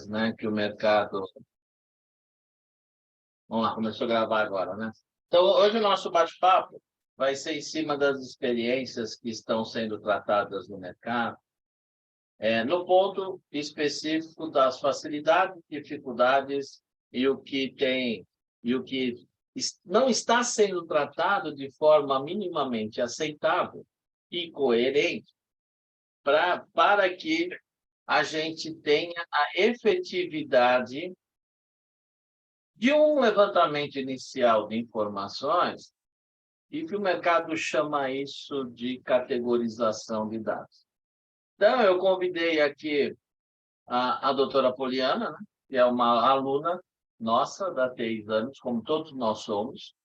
né, que o mercado... Vamos lá, começou a gravar agora, né? Então, hoje o nosso bate-papo vai ser em cima das experiências que estão sendo tratadas no mercado, no ponto específico das facilidades, dificuldades e o que não está sendo tratado de forma minimamente aceitável e coerente para que a gente tenha a efetividade de um levantamento inicial de informações e que o mercado chama isso de categorização de dados. Então, eu convidei aqui a doutora Poliana, né, que é uma aluna nossa da TI Exames, como todos nós somos,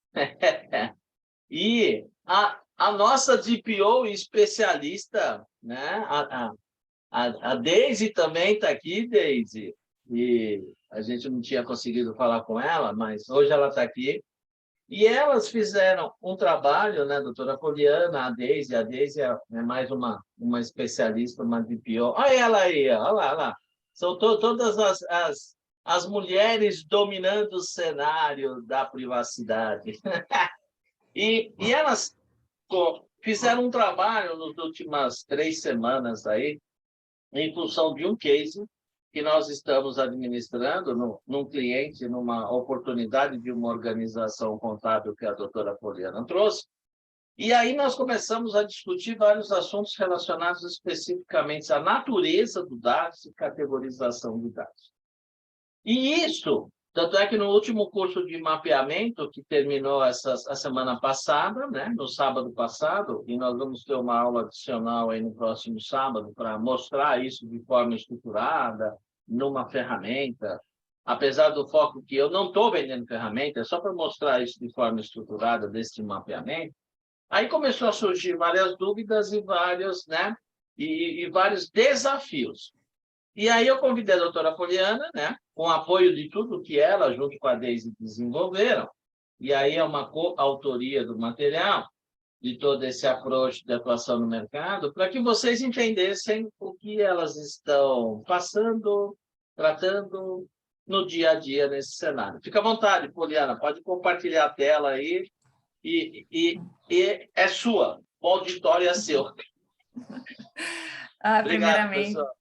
e a nossa DPO especialista, né, a Deise também está aqui, Deise, e a gente não tinha conseguido falar com ela, mas hoje ela está aqui. E elas fizeram um trabalho, né, doutora Poliana, a Deise é mais uma especialista, uma DPO. Olha ela aí, olha lá, olha lá. São todas as mulheres dominando o cenário da privacidade. E elas fizeram um trabalho nas últimas 3 semanas aí, em função de um case que nós estamos administrando num cliente, numa oportunidade de uma organização contábil que a doutora Poliana trouxe. E aí nós começamos a discutir vários assuntos relacionados especificamente à natureza do dados e categorização de dados. E isso, tanto é que no último curso de mapeamento, que terminou a semana passada, né, no sábado passado, e nós vamos ter uma aula adicional aí no próximo sábado para mostrar isso de forma estruturada, numa ferramenta, apesar do foco que eu não estou vendendo ferramenta, é só para mostrar isso de forma estruturada desse mapeamento. Aí começou a surgir várias dúvidas e vários, né, e vários desafios. E aí eu convidei a doutora Poliana, né, com apoio de tudo que ela, junto com a Deise, desenvolveram, e aí é uma coautoria do material, de todo esse approach de atuação no mercado, para que vocês entendessem o que elas estão passando, tratando no dia a dia nesse cenário. Fica à vontade, Poliana, pode compartilhar a tela aí, e é sua, o auditório é seu. Obrigado, pessoal.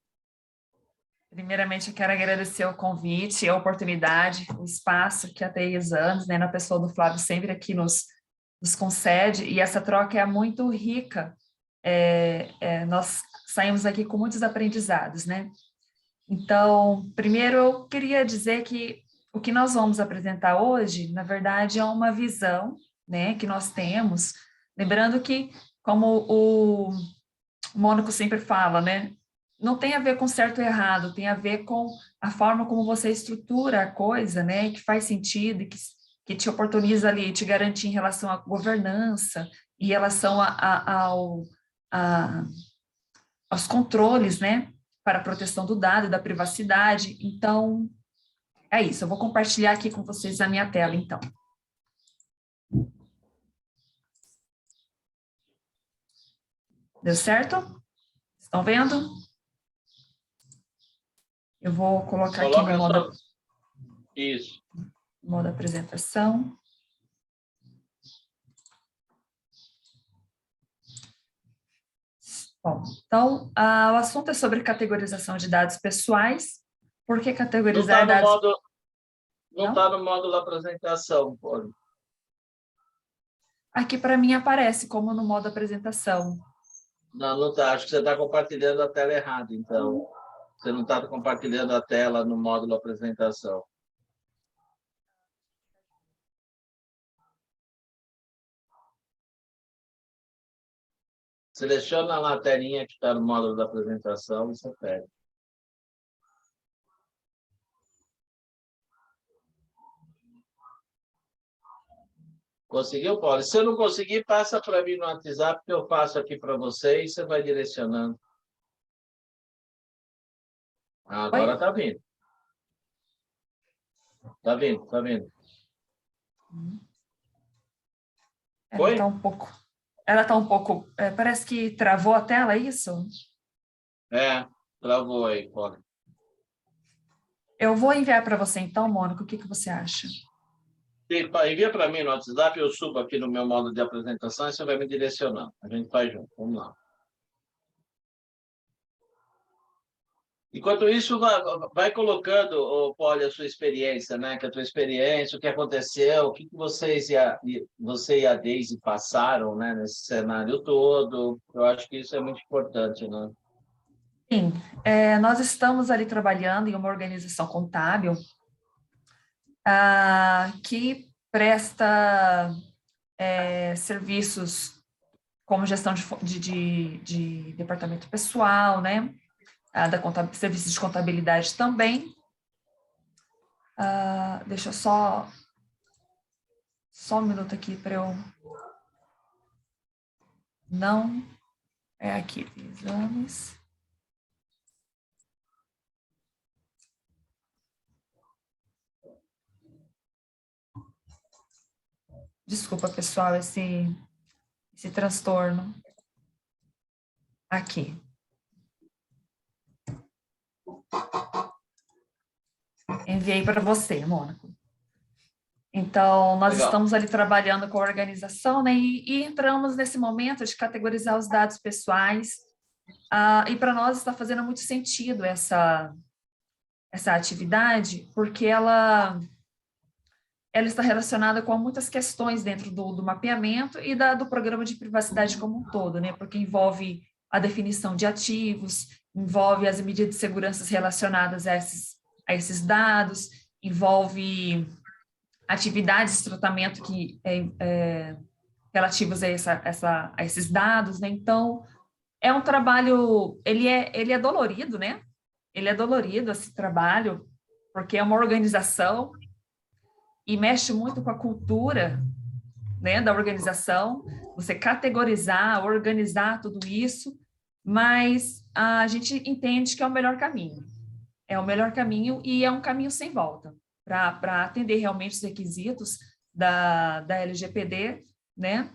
Primeiramente, eu quero agradecer o convite, a oportunidade, o espaço que a TI Exames, né, na pessoa do Flávio, sempre aqui nos concede, e essa troca é muito rica. Nós saímos aqui com muitos aprendizados, né? Então, primeiro, eu queria dizer que o que nós vamos apresentar hoje, na verdade, é uma visão, né, que nós temos, lembrando que, como o Mônaco sempre fala, né, não tem a ver com certo ou errado, tem a ver com a forma como você estrutura a coisa, né, que faz sentido e que te oportuniza ali, te garantir em relação à governança, em relação aos controles, né, para a proteção do dado e da privacidade. Então, é isso, eu vou compartilhar aqui com vocês a minha tela, então. Deu certo? Estão vendo? Eu vou colocar aqui no modo... Isso. Modo apresentação. Bom, então, o assunto é sobre categorização de dados pessoais. Por que categorizar dados... Não está no módulo da apresentação, pode. Aqui, para mim, aparece como no modo apresentação. Não está. Acho que você está compartilhando a tela errada, então. Você não está compartilhando a tela no módulo apresentação. Seleciona lá a telinha que está no módulo da apresentação e você pega. Conseguiu, Paulo? Se eu não conseguir, passa para mim no WhatsApp, que eu passo aqui para você e você vai direcionando. Agora está vindo. Está vindo, está vindo. Ela está um pouco... Ela está um pouco... parece que travou a tela, é isso? Travou aí, Paulo. Eu vou enviar para você, então, Mônica, o que você acha? Envia para mim no WhatsApp, eu subo aqui no meu modo de apresentação e você vai me direcionando. A gente faz junto. Vamos lá. Enquanto isso, vai colocando, Poli, a sua experiência, né? Que a tua experiência, o que aconteceu, o que você e a Deise passaram, né? Nesse cenário todo. Eu acho que isso é muito importante, né? Sim, nós estamos ali trabalhando em uma organização contábil que presta serviços como gestão de departamento pessoal, né? Serviços de contabilidade também. Deixa eu só um minuto aqui para eu... Não, é aqui, exames. Desculpa, pessoal, esse transtorno. Aqui. Enviei para você, Mônaco. Então, nós Legal. estamos ali trabalhando com a organização, né? E entramos nesse momento de categorizar os dados pessoais. E para nós está fazendo muito sentido essa atividade, porque ela está relacionada com muitas questões dentro do mapeamento e do programa de privacidade como um todo, né? Porque envolve a definição de ativos, envolve as medidas de segurança relacionadas a esses dados, envolve atividades de tratamento relativas a esses dados, né? Então, é um trabalho, ele é dolorido, né? Ele é dolorido, esse trabalho, porque é uma organização e mexe muito com a cultura, né, da organização, você categorizar, organizar tudo isso, mas a gente entende que é o melhor caminho. É o melhor caminho e é um caminho sem volta para atender realmente os requisitos da LGPD, né?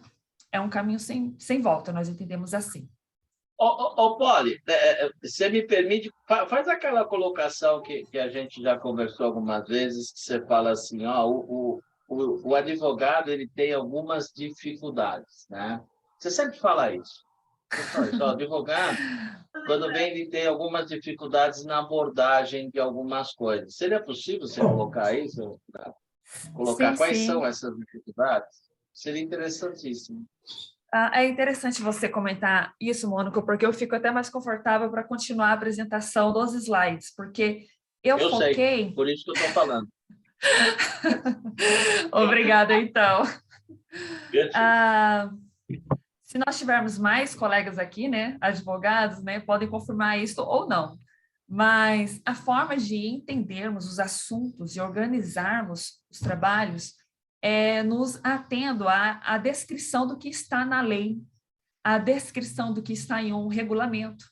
É um caminho sem volta, nós entendemos assim. Poli, você me permite, faz aquela colocação que a gente já conversou algumas vezes, que você fala assim, o advogado ele tem algumas dificuldades, né? Você sempre fala isso. Você fala isso, o advogado, quando vem, ele tem algumas dificuldades na abordagem de algumas coisas. Seria possível você colocar isso? Colocar Sim, quais são sim. essas dificuldades? Seria interessantíssimo. É interessante você comentar isso, Mônica, porque eu fico até mais confortável para continuar a apresentação dos slides, porque eu Eu sei, foquei... por isso que eu estou falando. Obrigada, então. Gertrude. Se nós tivermos mais colegas aqui, né, advogados, né, podem confirmar isso ou não. Mas a forma de entendermos os assuntos e organizarmos os trabalhos é nos atendo à descrição do que está na lei, à descrição do que está em um regulamento,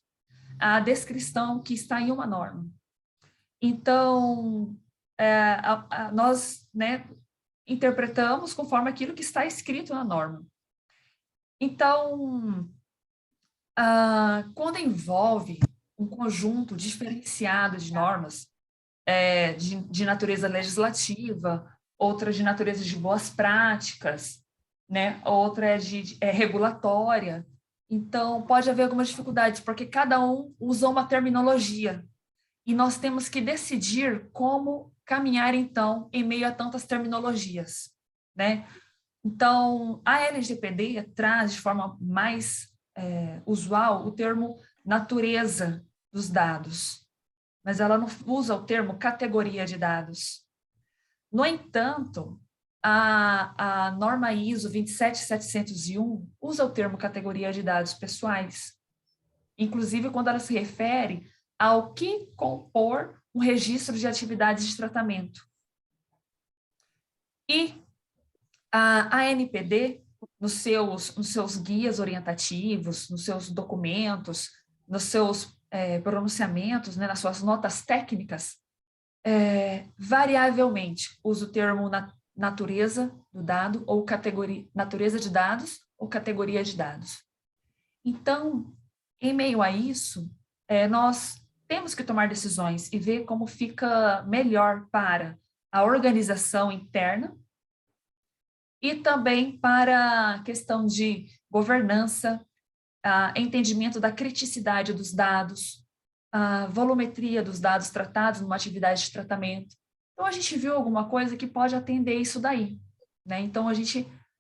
à descrição que está em uma norma. Então, nós, né, interpretamos conforme aquilo que está escrito na norma. Então, quando envolve um conjunto diferenciado de normas, de natureza legislativa, outra de natureza de boas práticas, né? Outra é regulatória. Então, pode haver algumas dificuldades, porque cada um usa uma terminologia. E nós temos que decidir como caminhar, então, em meio a tantas terminologias, né? Então, a LGPD traz de forma mais usual o termo natureza dos dados, mas ela não usa o termo categoria de dados. No entanto, a norma ISO 27701 usa o termo categoria de dados pessoais, inclusive quando ela se refere ao que compor um registro de atividades de tratamento. E a ANPD, nos seus guias orientativos, nos seus documentos, nos seus pronunciamentos, né, nas suas notas técnicas, variavelmente usa o termo natureza do dado ou categoria, natureza de dados ou categoria de dados. Então, em meio a isso, nós temos que tomar decisões e ver como fica melhor para a organização interna e também para a questão de governança, entendimento da criticidade dos dados, a volumetria dos dados tratados numa atividade de tratamento. Então, a gente viu alguma coisa que pode atender isso daí, né? Então,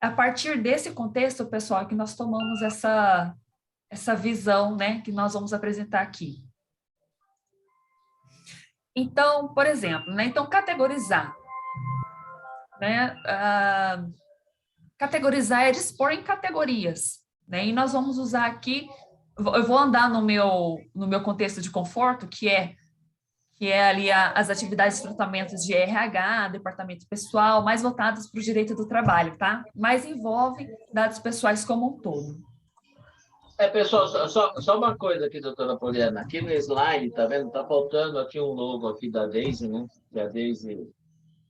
a partir desse contexto, pessoal, que nós tomamos essa visão, né, que nós vamos apresentar aqui. Então, por exemplo, né, então categorizar, né, categorizar é dispor em categorias, né, e nós vamos usar aqui, eu vou andar no meu contexto de conforto, que é ali as atividades de tratamento de RH, departamento pessoal, mais voltadas para o direito do trabalho, tá? Mas envolve dados pessoais como um todo. Pessoal, só uma coisa aqui, doutora Poliana. Aqui no slide, tá vendo? Tá faltando aqui um logo aqui da Daisy, né? Que a Daisy,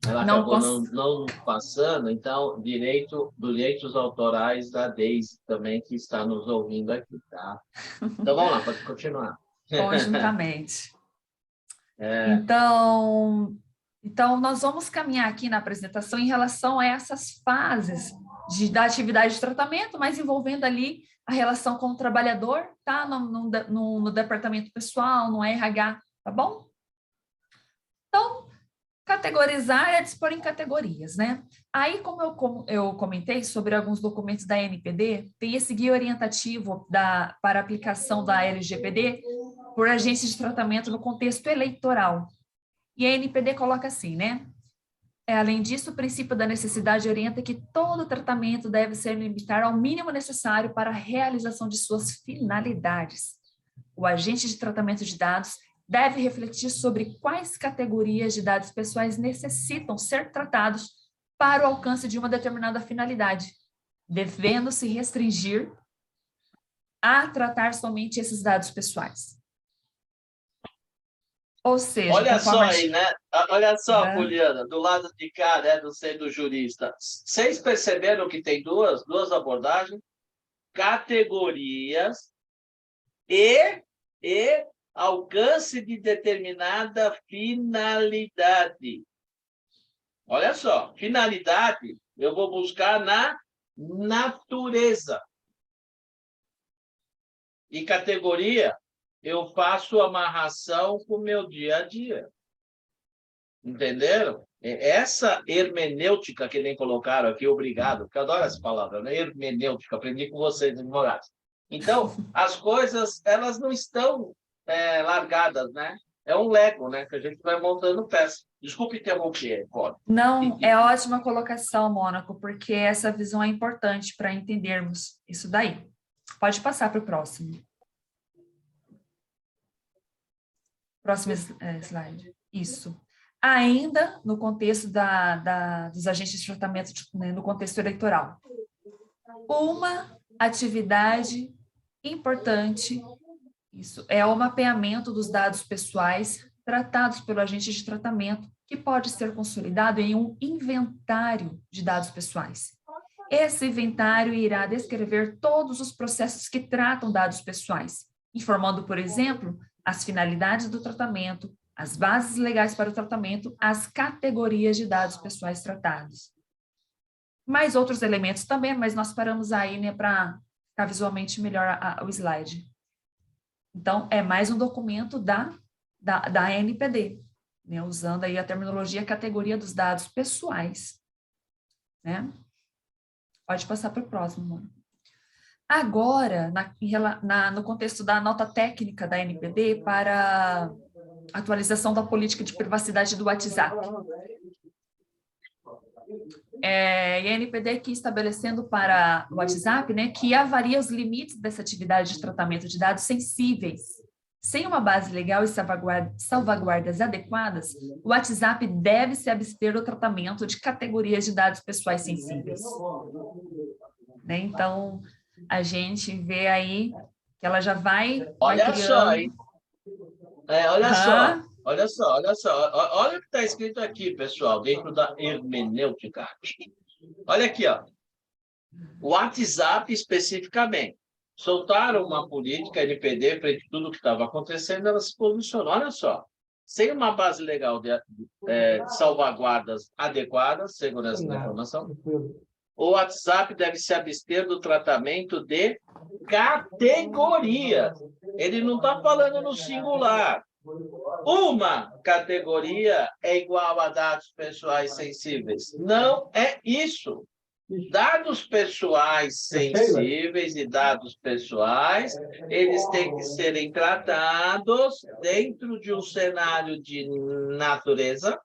ela acabou não passando, então, direitos autorais da Daisy também, que está nos ouvindo aqui, tá? Então, vamos lá, pode continuar. Conjuntamente. Então, nós vamos caminhar aqui na apresentação em relação a essas fases da atividade de tratamento, mas envolvendo ali a relação com o trabalhador, tá? No departamento pessoal, no RH, tá bom? Então, categorizar é dispor em categorias, né? Aí, como eu comentei sobre alguns documentos da NPD, tem esse guia orientativo para aplicação da LGPD por agentes de tratamento no contexto eleitoral. E a NPD coloca assim, né? Além disso, o princípio da necessidade orienta que todo tratamento deve ser limitar ao mínimo necessário para a realização de suas finalidades. O agente de tratamento de dados deve refletir sobre quais categorias de dados pessoais necessitam ser tratados para o alcance de uma determinada finalidade, devendo se restringir a tratar somente esses dados pessoais. Ou seja, olha só aí, né? Olha só, Poliana, do lado de cá, né, do sendo jurista. Vocês perceberam que tem duas abordagens? Categorias e alcance de determinada finalidade. Olha só, finalidade eu vou buscar na natureza. E categoria, eu faço amarração com o meu dia a dia. Entenderam? Essa hermenêutica que nem colocaram aqui, obrigado, porque eu adoro essa palavra, né? Hermenêutica, aprendi com vocês em Moraes. Então, as coisas, elas não estão largadas, né? É um Lego, né? Que a gente vai montando peças. Desculpe interromper, pode. Não, é ótima colocação, Mônaco, porque essa visão é importante para entendermos isso daí. Pode passar para o próximo. Próximo slide. Isso. Ainda no contexto dos agentes de tratamento, né, no contexto eleitoral. Uma atividade importante, isso, é o mapeamento dos dados pessoais tratados pelo agente de tratamento, que pode ser consolidado em um inventário de dados pessoais. Esse inventário irá descrever todos os processos que tratam dados pessoais, informando, por exemplo, as finalidades do tratamento, as bases legais para o tratamento, as categorias de dados pessoais tratados. Mais outros elementos também, mas nós paramos aí, né, para ficar visualmente melhor o slide. Então, é mais um documento da ANPD, né, usando aí a terminologia categoria dos dados pessoais, né? Pode passar para o próximo, mano. Agora, no contexto da nota técnica da NPD para atualização da política de privacidade do WhatsApp. E a NPD aqui estabelecendo para o WhatsApp, né, que avalia os limites dessa atividade de tratamento de dados sensíveis. Sem uma base legal e salvaguardas adequadas, o WhatsApp deve se abster do tratamento de categorias de dados pessoais sensíveis. Né? Então, a gente vê aí que ela já vai Olha criando... só, hein? Olha só. Olha o que está escrito aqui, pessoal, dentro da hermenêutica. Olha aqui, ó. O WhatsApp especificamente. soltaram uma política, a NPD, frente a tudo que estava acontecendo, ela se posicionou. Olha só, sem uma base legal de salvaguardas adequadas, segurança da informação, o WhatsApp deve se abster do tratamento de categorias. Ele não está falando no singular. Uma categoria é igual a dados pessoais sensíveis. Não é isso. Dados pessoais sensíveis e dados pessoais, eles têm que serem tratados dentro de um cenário de natureza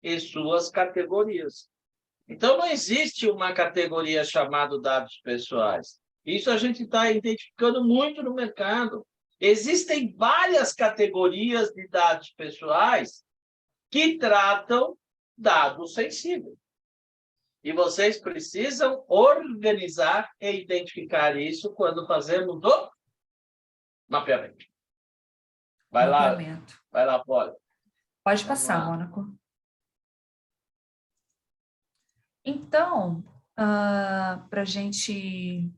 e suas categorias. Então, não existe uma categoria chamada dados pessoais. Isso a gente está identificando muito no mercado. Existem várias categorias de dados pessoais que tratam dados sensíveis. E vocês precisam organizar e identificar isso quando fazemos o mapeamento. Vai lá, Paula. Pode passar, Mônaco. Então, para a gente,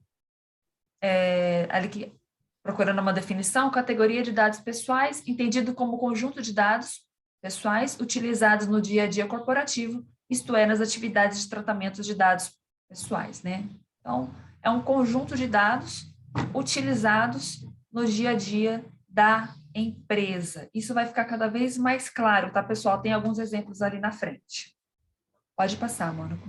ali procurando uma definição, categoria de dados pessoais, entendido como conjunto de dados pessoais utilizados no dia a dia corporativo, isto é, nas atividades de tratamento de dados pessoais, né? Então, é um conjunto de dados utilizados no dia a dia da empresa. Isso vai ficar cada vez mais claro, tá, pessoal? Tem alguns exemplos ali na frente. Pode passar, Mônaco.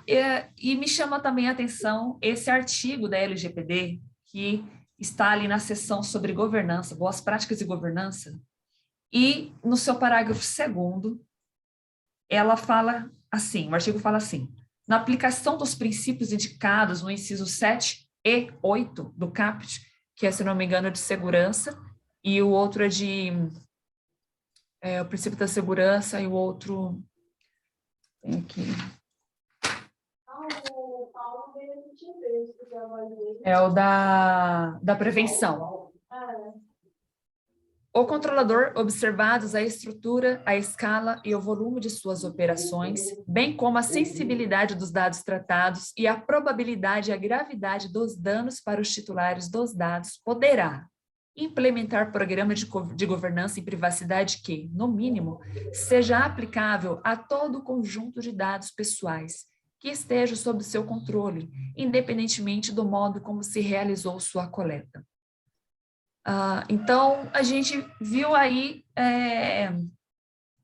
E me chama também a atenção esse artigo da LGPD, que está ali na seção sobre governança, boas práticas de governança, e no seu parágrafo 2º, ela fala assim, o artigo fala assim: na aplicação dos princípios indicados no inciso 7 e 8 do CAPT, que é, se não me engano, de segurança, e o outro é de o princípio da segurança, e o outro tem aqui. É o da prevenção. O controlador, observados a estrutura, a escala e o volume de suas operações, bem como a sensibilidade dos dados tratados e a probabilidade e a gravidade dos danos para os titulares dos dados, poderá implementar programa de governança e privacidade que, no mínimo, seja aplicável a todo o conjunto de dados pessoais que esteja sob seu controle, independentemente do modo como se realizou sua coleta. Então, a gente viu aí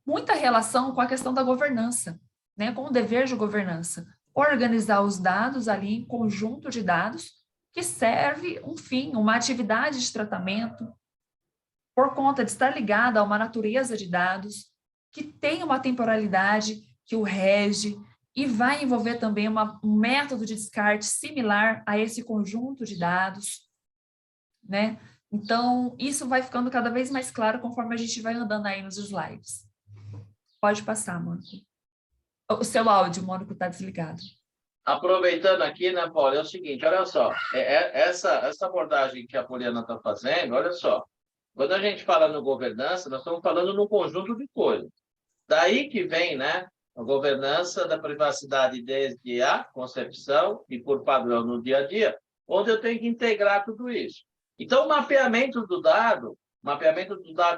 muita relação com a questão da governança, né, com o dever de governança. Organizar os dados ali em conjunto de dados que serve um fim, uma atividade de tratamento, por conta de estar ligada a uma natureza de dados que tem uma temporalidade que o rege e vai envolver também um método de descarte similar a esse conjunto de dados, né? Então, isso vai ficando cada vez mais claro conforme a gente vai andando aí nos slides. Pode passar, Mônaco. O seu áudio, Mônaco, está desligado. Aproveitando aqui, né, Paula, é o seguinte, olha só, essa abordagem que a Poliana está fazendo, olha só, quando a gente fala no governança, nós estamos falando num conjunto de coisas. Daí que vem, né, a governança da privacidade desde a concepção e por padrão no dia a dia, onde eu tenho que integrar tudo isso. Então, o mapeamento do dado,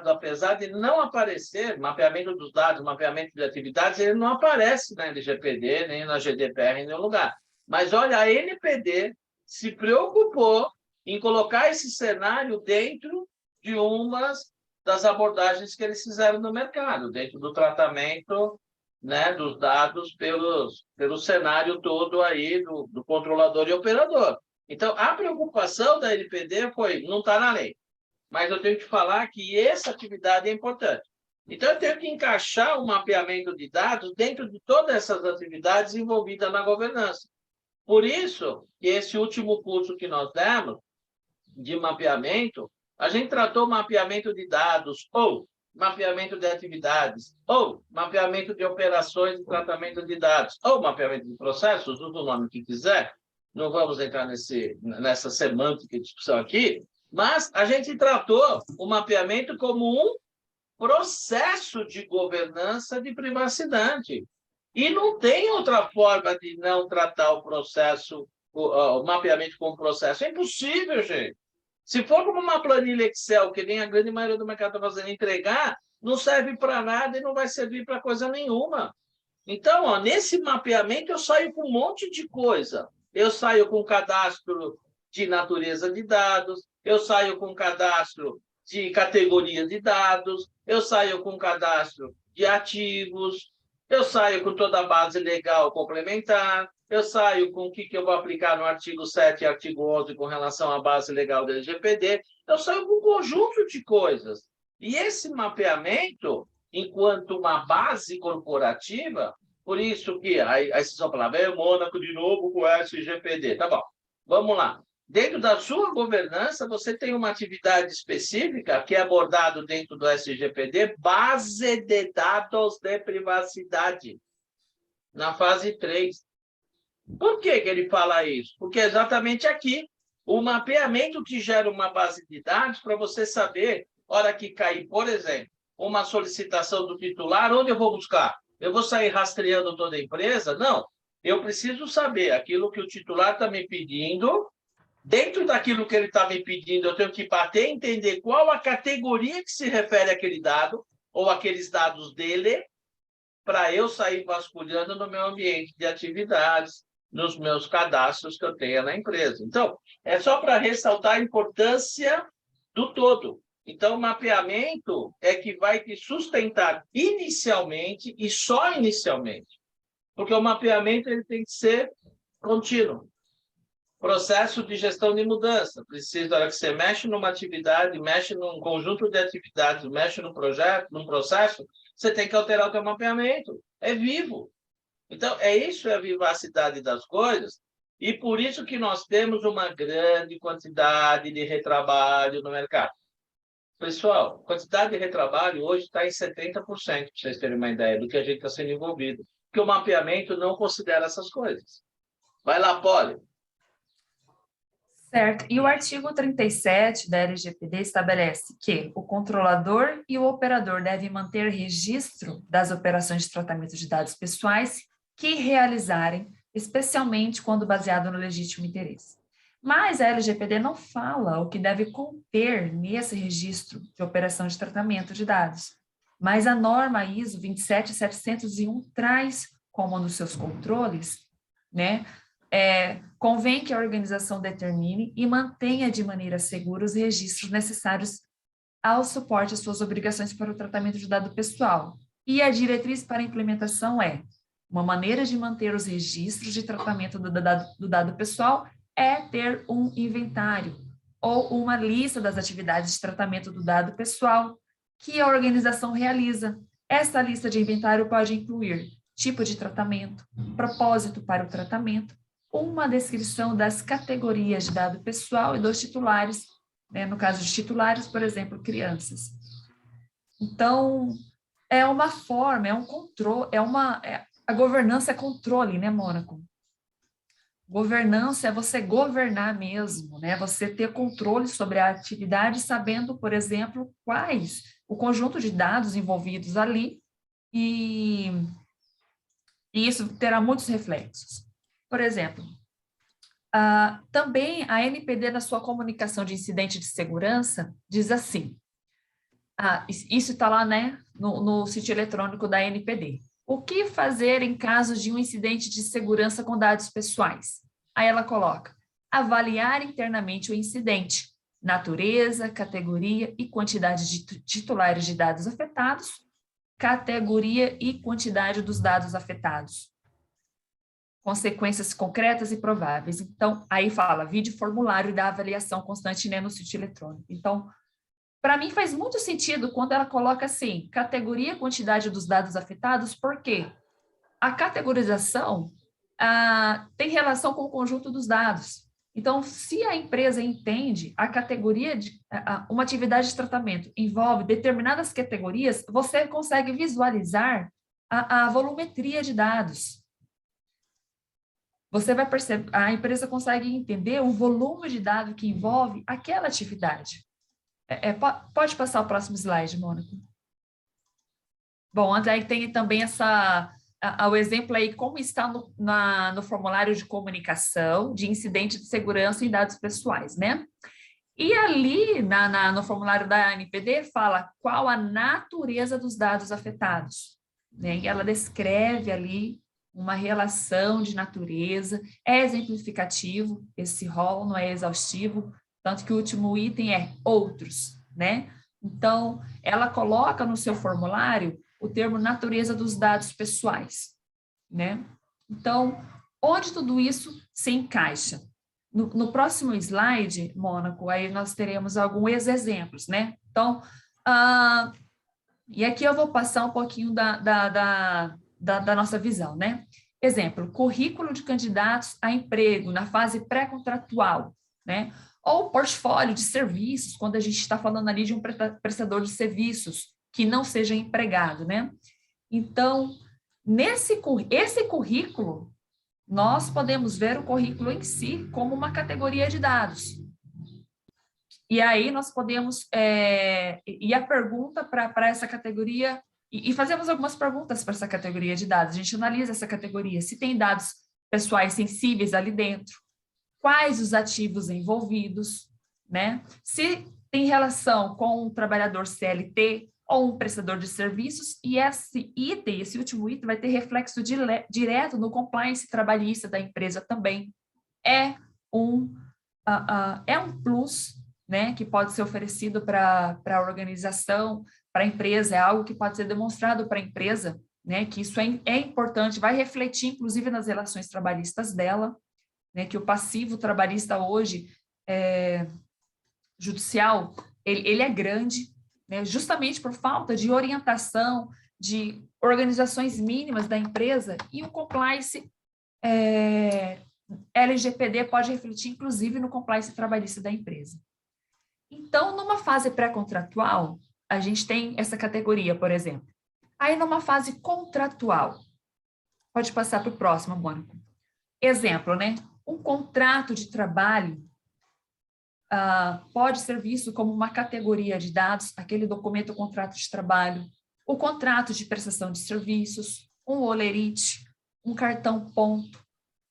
apesar de não aparecer, mapeamento dos dados, mapeamento de atividades, ele não aparece na LGPD, nem na GDPR, em nenhum lugar. Mas, olha, a NPD se preocupou em colocar esse cenário dentro de uma das abordagens que eles fizeram no mercado, dentro do tratamento, né, dos dados pelo cenário todo aí do controlador e operador. Então, a preocupação da LGPD foi, não está na lei, mas eu tenho que falar que essa atividade é importante. Então, eu tenho que encaixar o mapeamento de dados dentro de todas essas atividades envolvidas na governança. Por isso, que esse último curso que nós demos, de mapeamento, a gente tratou mapeamento de dados, ou mapeamento de atividades, ou mapeamento de operações de tratamento de dados, ou mapeamento de processos, usa o nome que quiser. Não vamos entrar nessa semântica de discussão aqui, mas a gente tratou o mapeamento como um processo de governança de privacidade. E não tem outra forma de não tratar o processo o mapeamento como processo. É impossível, gente. Se for como uma planilha Excel, que nem a grande maioria do mercado está fazendo, entregar, não serve para nada e não vai servir para coisa nenhuma. Então, ó, nesse mapeamento, eu saio com um monte de coisa. Eu saio com cadastro de natureza de dados, eu saio com cadastro de categoria de dados, eu saio com cadastro de ativos, eu saio com toda a base legal complementar, eu saio com o que eu vou aplicar no artigo 7 e artigo 11 com relação à base legal do LGPD, eu saio com um conjunto de coisas. E esse mapeamento, enquanto uma base corporativa, por isso que aí vocês vão falar, vem Mônaco de novo com o SGPD. Tá bom, vamos lá. Dentro da sua governança, você tem uma atividade específica que é abordado dentro do SGPD, base de dados de privacidade, na fase 3. Por que ele fala isso? Porque é exatamente aqui, o mapeamento que gera uma base de dados para você saber, hora que cair, por exemplo, uma solicitação do titular, onde eu vou buscar? Eu vou sair rastreando toda a empresa? Não. Eu preciso saber aquilo que o titular está me pedindo. Dentro daquilo que ele está me pedindo, eu tenho que bater e entender qual a categoria que se refere àquele dado, ou aqueles dados dele, para eu sair vasculhando no meu ambiente de atividades, nos meus cadastros que eu tenha na empresa. Então, é só para ressaltar a importância do todo. Então, o mapeamento é que vai te sustentar inicialmente e só inicialmente, porque o mapeamento ele tem que ser contínuo. Processo de gestão de mudança. Precisa, na hora que você mexe numa atividade, mexe num conjunto de atividades, mexe num projeto, num processo, você tem que alterar o seu mapeamento. É vivo. Então, é isso, é a vivacidade das coisas, e por isso que nós temos uma grande quantidade de retrabalho no mercado. Pessoal, a quantidade de retrabalho hoje está em 70%, para vocês terem uma ideia do que a gente está sendo envolvido, porque o mapeamento não considera essas coisas. Vai lá, Poli. Certo. E o artigo 37 da LGPD estabelece que o controlador e o operador devem manter registro das operações de tratamento de dados pessoais que realizarem, especialmente quando baseado no legítimo interesse. Mas a LGPD não fala o que deve conter nesse registro de operação de tratamento de dados. Mas a norma ISO 27701 traz como um dos seus controles, né, convém que a organização determine e mantenha de maneira segura os registros necessários ao suporte às suas obrigações para o tratamento de dado pessoal. E a diretriz para a implementação é: uma maneira de manter os registros de tratamento do dado pessoal é ter um inventário ou uma lista das atividades de tratamento do dado pessoal que a organização realiza. Essa lista de inventário pode incluir tipo de tratamento, propósito para o tratamento, uma descrição das categorias de dado pessoal e dos titulares, né? No caso de titulares, por exemplo, crianças. Então, é uma forma, é um controle, a governança é controle, né, Mônaco? Governança é você governar mesmo, né? Você ter controle sobre a atividade, sabendo, por exemplo, quais o conjunto de dados envolvidos ali, e isso terá muitos reflexos. Por exemplo, também a NPD, na sua comunicação de incidente de segurança, diz assim, isso está lá, né, no sítio eletrônico da NPD. O que fazer em caso de um incidente de segurança com dados pessoais? Aí ela coloca: avaliar internamente o incidente, natureza, categoria e quantidade de titulares de dados afetados, categoria e quantidade dos dados afetados, consequências concretas e prováveis. Então, aí fala, vide formulário da avaliação constante, né, no sítio eletrônico. Então, para mim faz muito sentido quando ela coloca assim, categoria e quantidade dos dados afetados, porque a categorização tem relação com o conjunto dos dados. Então, se a empresa entende a categoria de uma atividade de tratamento envolve determinadas categorias, você consegue visualizar a volumetria de dados. Você vai perceber, a empresa consegue entender o volume de dados que envolve aquela atividade. Pode passar o próximo slide, Mônica. Bom, aí tem também essa ao exemplo aí, como está no formulário de comunicação de incidente de segurança em dados pessoais, né? E ali, no formulário da ANPD, fala qual a natureza dos dados afetados, né? E ela descreve ali uma relação de natureza, é exemplificativo, esse rol não é exaustivo, tanto que o último item é outros, né? Então, ela coloca no seu formulário o termo natureza dos dados pessoais, né? Então, onde tudo isso se encaixa? No próximo slide, Mônaco, aí nós teremos alguns exemplos, né? Então, e aqui eu vou passar um pouquinho da nossa visão, né? Exemplo, currículo de candidatos a emprego na fase pré-contratual, né? Ou portfólio de serviços, quando a gente está falando ali de um prestador de serviços que não seja empregado, né? Então, esse currículo, nós podemos ver o currículo em si como uma categoria de dados. E aí nós podemos ir a pergunta para essa categoria, e fazemos algumas perguntas para essa categoria de dados. A gente analisa essa categoria, se tem dados pessoais sensíveis ali dentro, quais os ativos envolvidos, né? Se tem relação com um trabalhador CLT ou um prestador de serviços, e esse item, esse último item, vai ter reflexo direto no compliance trabalhista da empresa também. É um plus, né, que pode ser oferecido para a organização, para a empresa, é algo que pode ser demonstrado para a empresa, né, que isso é importante, vai refletir, inclusive, nas relações trabalhistas dela, né, que o passivo trabalhista hoje, judicial, ele é grande, né, justamente por falta de orientação, de organizações mínimas da empresa, e o compliance LGPD pode refletir, inclusive, no compliance trabalhista da empresa. Então, numa fase pré-contratual, a gente tem essa categoria, por exemplo. Aí, numa fase contratual, pode passar para o próximo, Mônica. Exemplo, né? Um contrato de trabalho pode ser visto como uma categoria de dados, aquele documento, contrato de trabalho, o contrato de prestação de serviços, um holerite, um cartão ponto,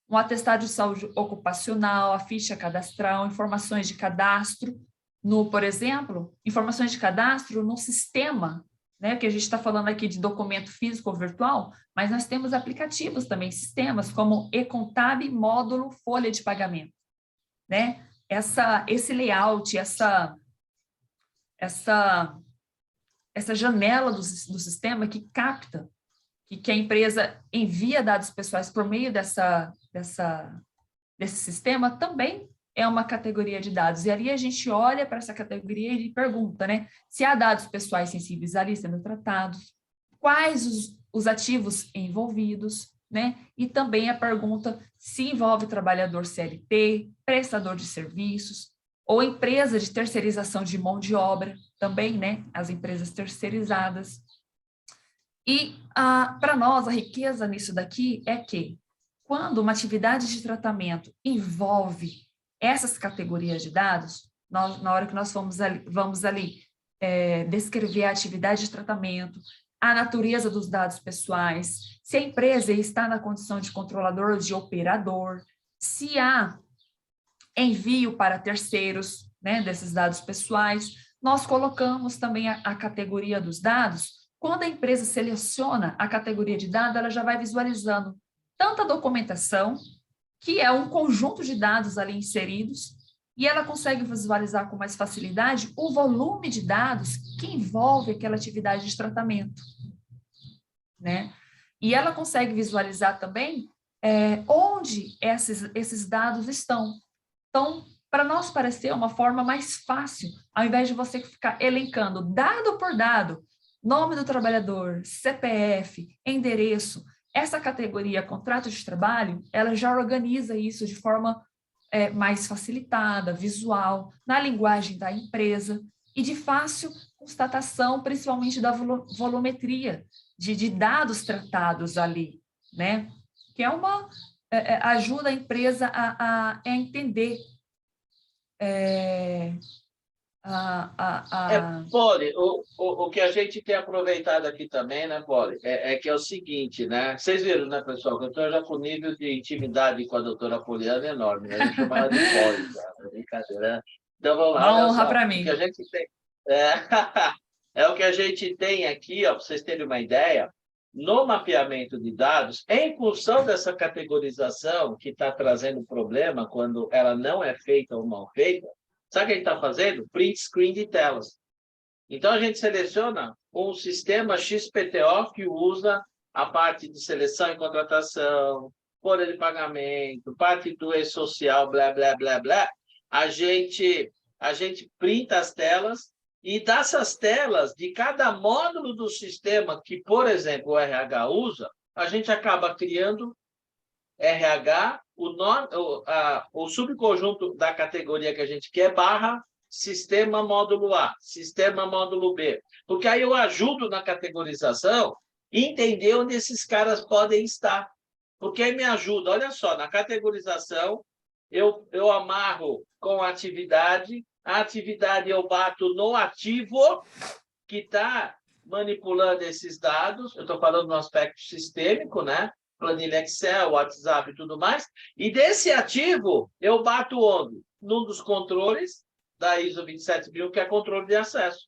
um atestado de saúde ocupacional, a ficha cadastral, informações de cadastro, por exemplo, informações de cadastro no sistema, né, que a gente está falando aqui de documento físico ou virtual, mas nós temos aplicativos também, sistemas como eContab, módulo, folha de pagamento, né? Esse layout, essa janela do sistema que capta, que a empresa envia dados pessoais por meio desse sistema, também é uma categoria de dados. E ali a gente olha para essa categoria e pergunta, né, se há dados pessoais sensíveis ali sendo tratados, quais os ativos envolvidos, né? E também a pergunta se envolve trabalhador CLT, prestador de serviços, ou empresa de terceirização de mão de obra, também, né? As empresas terceirizadas. E, para nós, a riqueza nisso daqui é que, quando uma atividade de tratamento envolve essas categorias de dados, na hora que nós vamos ali descrever a atividade de tratamento, a natureza dos dados pessoais, se a empresa está na condição de controlador ou de operador, se há envio para terceiros, né, desses dados pessoais, nós colocamos também a categoria dos dados. Quando a empresa seleciona a categoria de dados, ela já vai visualizando tanta documentação, que é um conjunto de dados ali inseridos, e ela consegue visualizar com mais facilidade o volume de dados que envolve aquela atividade de tratamento, né? E ela consegue visualizar também onde esses dados estão. Então, para nós parecer uma forma mais fácil, ao invés de você ficar elencando dado por dado, nome do trabalhador, CPF, endereço, essa categoria contrato de trabalho, ela já organiza isso de forma mais facilitada, visual, na linguagem da empresa e de fácil constatação, principalmente da volumetria de dados tratados ali, né? Que ajuda a empresa a entender Poli, o que a gente tem aproveitado aqui também, né, Poli, é que é o seguinte, né? Vocês viram, né, pessoal, que eu estou já com nível de intimidade com a doutora Poliana enorme, né? Eu chamo ela de Poli, já, é brincadeira, né? Então, vamos lá, Uma olha honra só, para o que a mim. gente tem... É, é o que a gente tem aqui, ó, para vocês terem uma ideia, no mapeamento de dados, em função dessa categorização que está trazendo problema quando ela não é feita ou mal feita, sabe o que a gente está fazendo? Print screen de telas. Então, a gente seleciona um sistema XPTO que usa a parte de seleção e contratação, folha de pagamento, parte do e-social, blá, blá, blá, blá. A gente printa as telas e dessas telas, de cada módulo do sistema que, por exemplo, o RH usa, a gente acaba criando RH, o subconjunto da categoria que a gente quer, barra sistema módulo A, sistema módulo B. Porque aí eu ajudo na categorização entender onde esses caras podem estar. Porque aí me ajuda, olha só, na categorização, eu amarro com a atividade eu bato no ativo que está manipulando esses dados, eu estou falando no aspecto sistêmico, né? Planilha Excel, WhatsApp e tudo mais, e desse ativo eu bato onde? Num dos controles da ISO 27000, que é controle de acesso.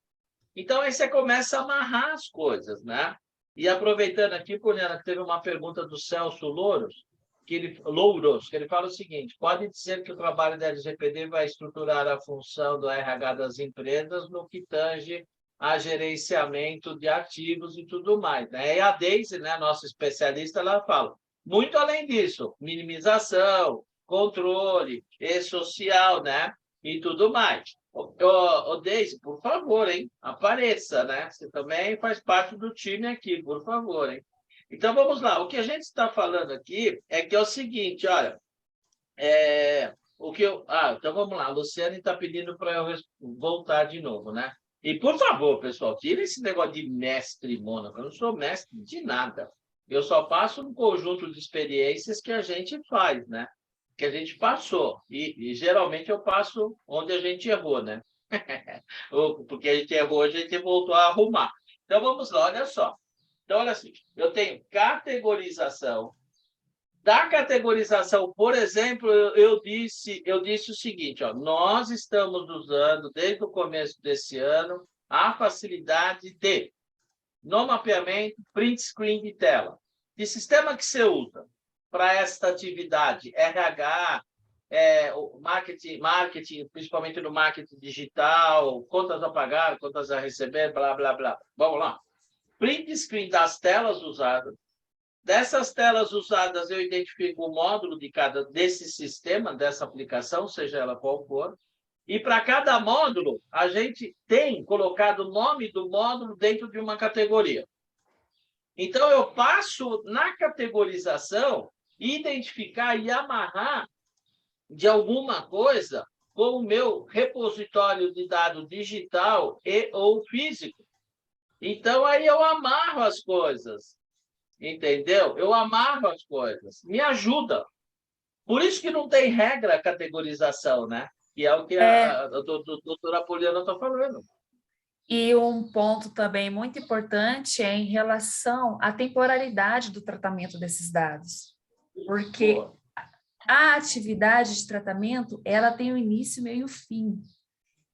Então, aí você começa a amarrar as coisas, né? E aproveitando aqui, Poliana, que teve uma pergunta do Celso Louros, que ele fala o seguinte: pode dizer que o trabalho da LGPD vai estruturar a função do RH das empresas no que tange a gerenciamento de ativos e tudo mais, né? E a Deise, né, nossa especialista, ela fala muito além disso, minimização, controle, e-social, né? E tudo mais. Deise, por favor, hein? Apareça, né? Você também faz parte do time aqui, por favor, hein? Então, vamos lá. O que a gente está falando aqui é que é o seguinte, olha, então vamos lá. A Luciane está pedindo para eu voltar de novo, né? E, por favor, pessoal, tira esse negócio de mestre Mônaco. Eu não sou mestre de nada. Eu só passo um conjunto de experiências que a gente faz, né? Que a gente passou. E geralmente eu passo onde a gente errou, né? Porque a gente errou, a gente voltou a arrumar. Então, vamos lá, olha só. Então, olha assim, eu tenho categorização. Da categorização, por exemplo, eu disse o seguinte, ó, nós estamos usando, desde o começo desse ano, a facilidade de, no mapeamento, print screen de tela. Que sistema que você usa para esta atividade? RH, o marketing, principalmente no marketing digital, contas a pagar, contas a receber, blá, blá, blá. Vamos lá. Print screen das telas usadas. Dessas telas usadas, eu identifico o módulo de cada desse sistema, dessa aplicação, seja ela qual for. E para cada módulo, a gente tem colocado o nome do módulo dentro de uma categoria. Então, eu passo na categorização identificar e amarrar de alguma coisa com o meu repositório de dado digital e ou físico. Então, aí eu amarro as coisas. Entendeu? Eu amarro as coisas. Me ajuda. Por isso que não tem regra a categorização, né? Que é o que a doutora Poliana está falando. E um ponto também muito importante é em relação à temporalidade do tratamento desses dados. Porque a atividade de tratamento, ela tem um início, meio e fim.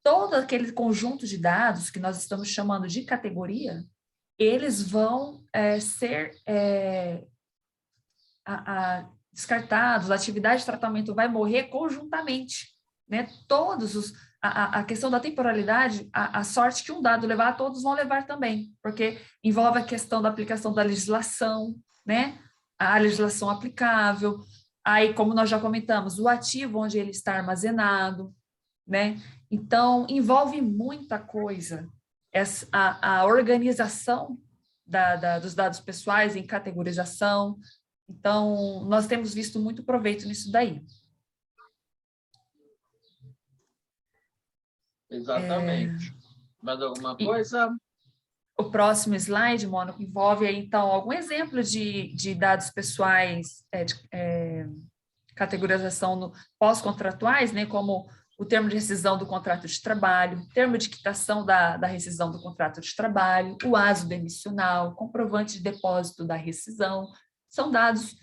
Todo aquele conjunto de dados que nós estamos chamando de categoria, eles vão ser descartados, a atividade de tratamento vai morrer conjuntamente, né? A questão da temporalidade, a sorte que um dado levar, todos vão levar também, porque envolve a questão da aplicação da legislação, né? A legislação aplicável, aí, como nós já comentamos, o ativo onde ele está armazenado, né? Então, envolve muita coisa. A organização dos dados pessoais em categorização. Então, nós temos visto muito proveito nisso daí. Exatamente. Mais alguma coisa? O próximo slide, Mônaco, envolve, então, algum exemplo de dados pessoais, categorização pós-contratuais, né, como o termo de rescisão do contrato de trabalho, termo de quitação da rescisão do contrato de trabalho, o aso demissional, comprovante de depósito da rescisão, são dados,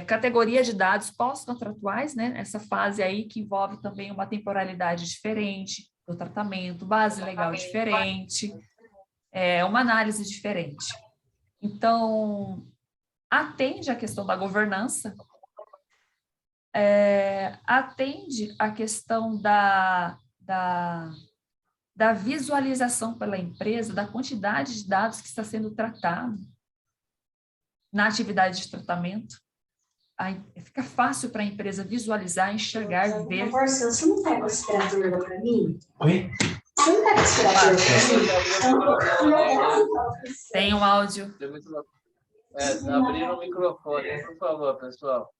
categoria de dados pós-contratuais, né? Essa fase aí que envolve também uma temporalidade diferente do tratamento, base legal diferente, uma análise diferente. Então, atende a questão da governança, atende a questão da visualização pela empresa da quantidade de dados que está sendo tratado na atividade de tratamento. Aí fica fácil para a empresa visualizar, enxergar, ver. Marcelo, você não pega o aspirador para mim? Oi? Você não pega o aspirador para mim? Tem um áudio. Abrir o microfone, por favor, pessoal.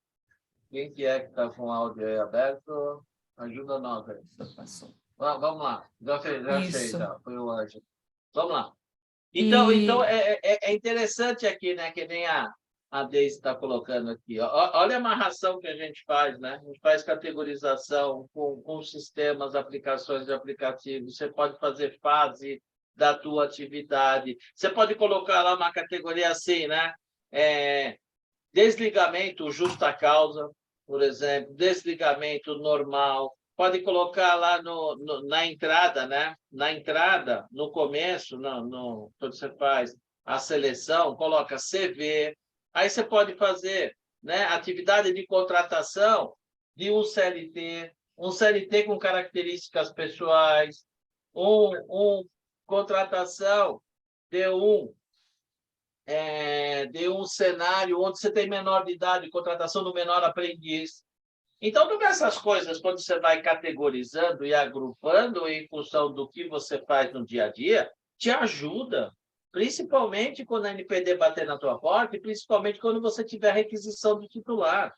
Quem que está com o áudio aí aberto, ajuda nós aí. Vamos lá, já fez, já. Foi o Ângelo. Vamos lá. Então é interessante aqui, né, que nem a Deise está colocando aqui. Olha a amarração que a gente faz, né? A gente faz categorização com sistemas, aplicações de aplicativos. Você pode fazer fase da tua atividade. Você pode colocar lá uma categoria assim, né? Desligamento justa causa, por exemplo, desligamento normal. Pode colocar lá na entrada, né? Na entrada, no começo, quando você faz a seleção, coloca CV. Aí você pode fazer, né, atividade de contratação de um CLT com características pessoais, contratação de um cenário onde você tem menor de idade, contratação do menor aprendiz. Então, todas essas coisas, quando você vai categorizando e agrupando em função do que você faz no dia a dia, te ajuda, principalmente quando a NPD bater na tua porta e principalmente quando você tiver requisição de titular.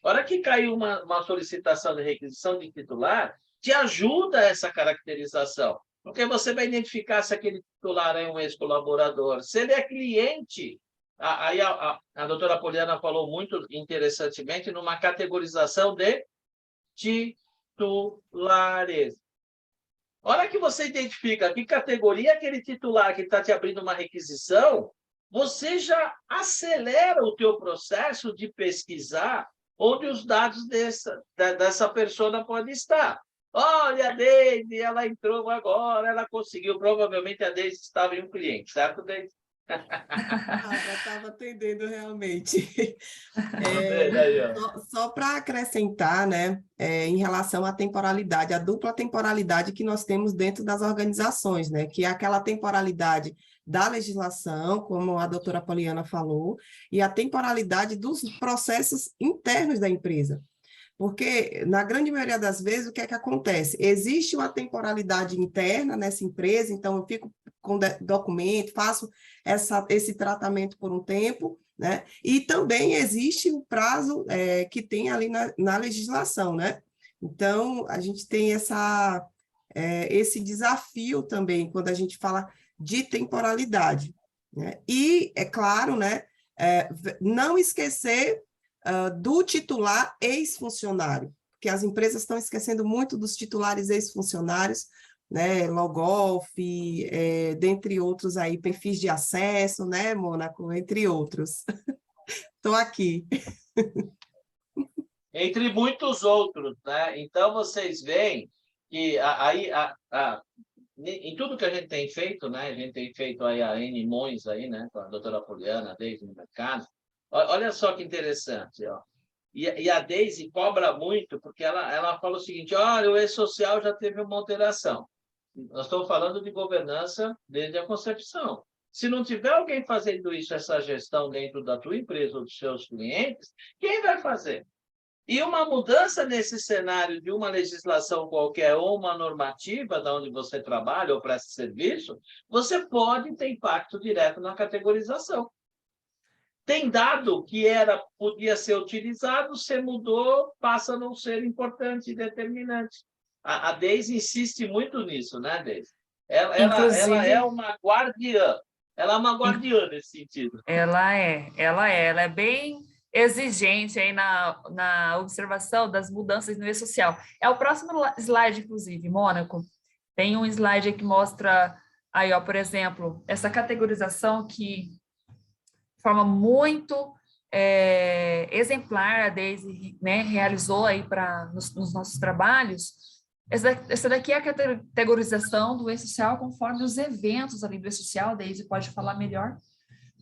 A hora que caiu uma solicitação de requisição de titular, te ajuda essa caracterização, porque você vai identificar se aquele titular é um ex-colaborador, se ele é cliente. Aí a doutora Poliana falou muito interessantemente numa categorização de titulares. A hora que você identifica que categoria é aquele titular que está te abrindo uma requisição, você já acelera o teu processo de pesquisar onde os dados dessa pessoa podem estar. Olha, a Deise, ela entrou agora, ela conseguiu. Provavelmente a Deise estava em um cliente, certo, Deise? Já estava atendendo realmente. Só para acrescentar, né, em relação à temporalidade, a dupla temporalidade que nós temos dentro das organizações, né, que é aquela temporalidade da legislação, como a doutora Poliana falou, e a temporalidade dos processos internos da empresa. Porque, na grande maioria das vezes, o que é que acontece? Existe uma temporalidade interna nessa empresa, então eu fico com documento, faço esse tratamento por um tempo, né? E também existe o prazo que tem ali na legislação, né? Então, a gente tem esse desafio também, quando a gente fala de temporalidade, né? E, é claro, né, não esquecer do titular ex-funcionário, porque as empresas estão esquecendo muito dos titulares ex-funcionários, né, Logolf, dentre outros aí, perfis de acesso, né, Mônaco, entre outros. Estou aqui. Entre muitos outros, né? Então, vocês veem que em tudo que a gente tem feito, né? A gente tem feito aí a N Mões aí, né? Com a doutora Poliana, desde o mercado. Olha só que interessante, ó. E a Deise cobra muito, porque ela fala o seguinte: olha, o E-Social já teve uma alteração. Nós estamos falando de governança desde a concepção. Se não tiver alguém fazendo isso, essa gestão dentro da tua empresa ou dos seus clientes, quem vai fazer? E uma mudança nesse cenário de uma legislação qualquer ou uma normativa de onde você trabalha ou presta serviço, você pode ter impacto direto na categorização. Tem dado que podia ser utilizado, você mudou, passa a não ser importante e determinante. A Deise insiste muito nisso, né, Deise? Ela é uma guardiã. Ela é uma guardiã nesse sentido. Ela é bem exigente aí na observação das mudanças no e-social. É o próximo slide, inclusive, Mônaco. Tem um slide aí que mostra, aí, ó, por exemplo, essa categorização que de forma muito exemplar a Daisy, né, realizou aí nos nossos trabalhos. Essa daqui é a categorização do e-social conforme os eventos ali do e-social, a Daisy pode falar melhor,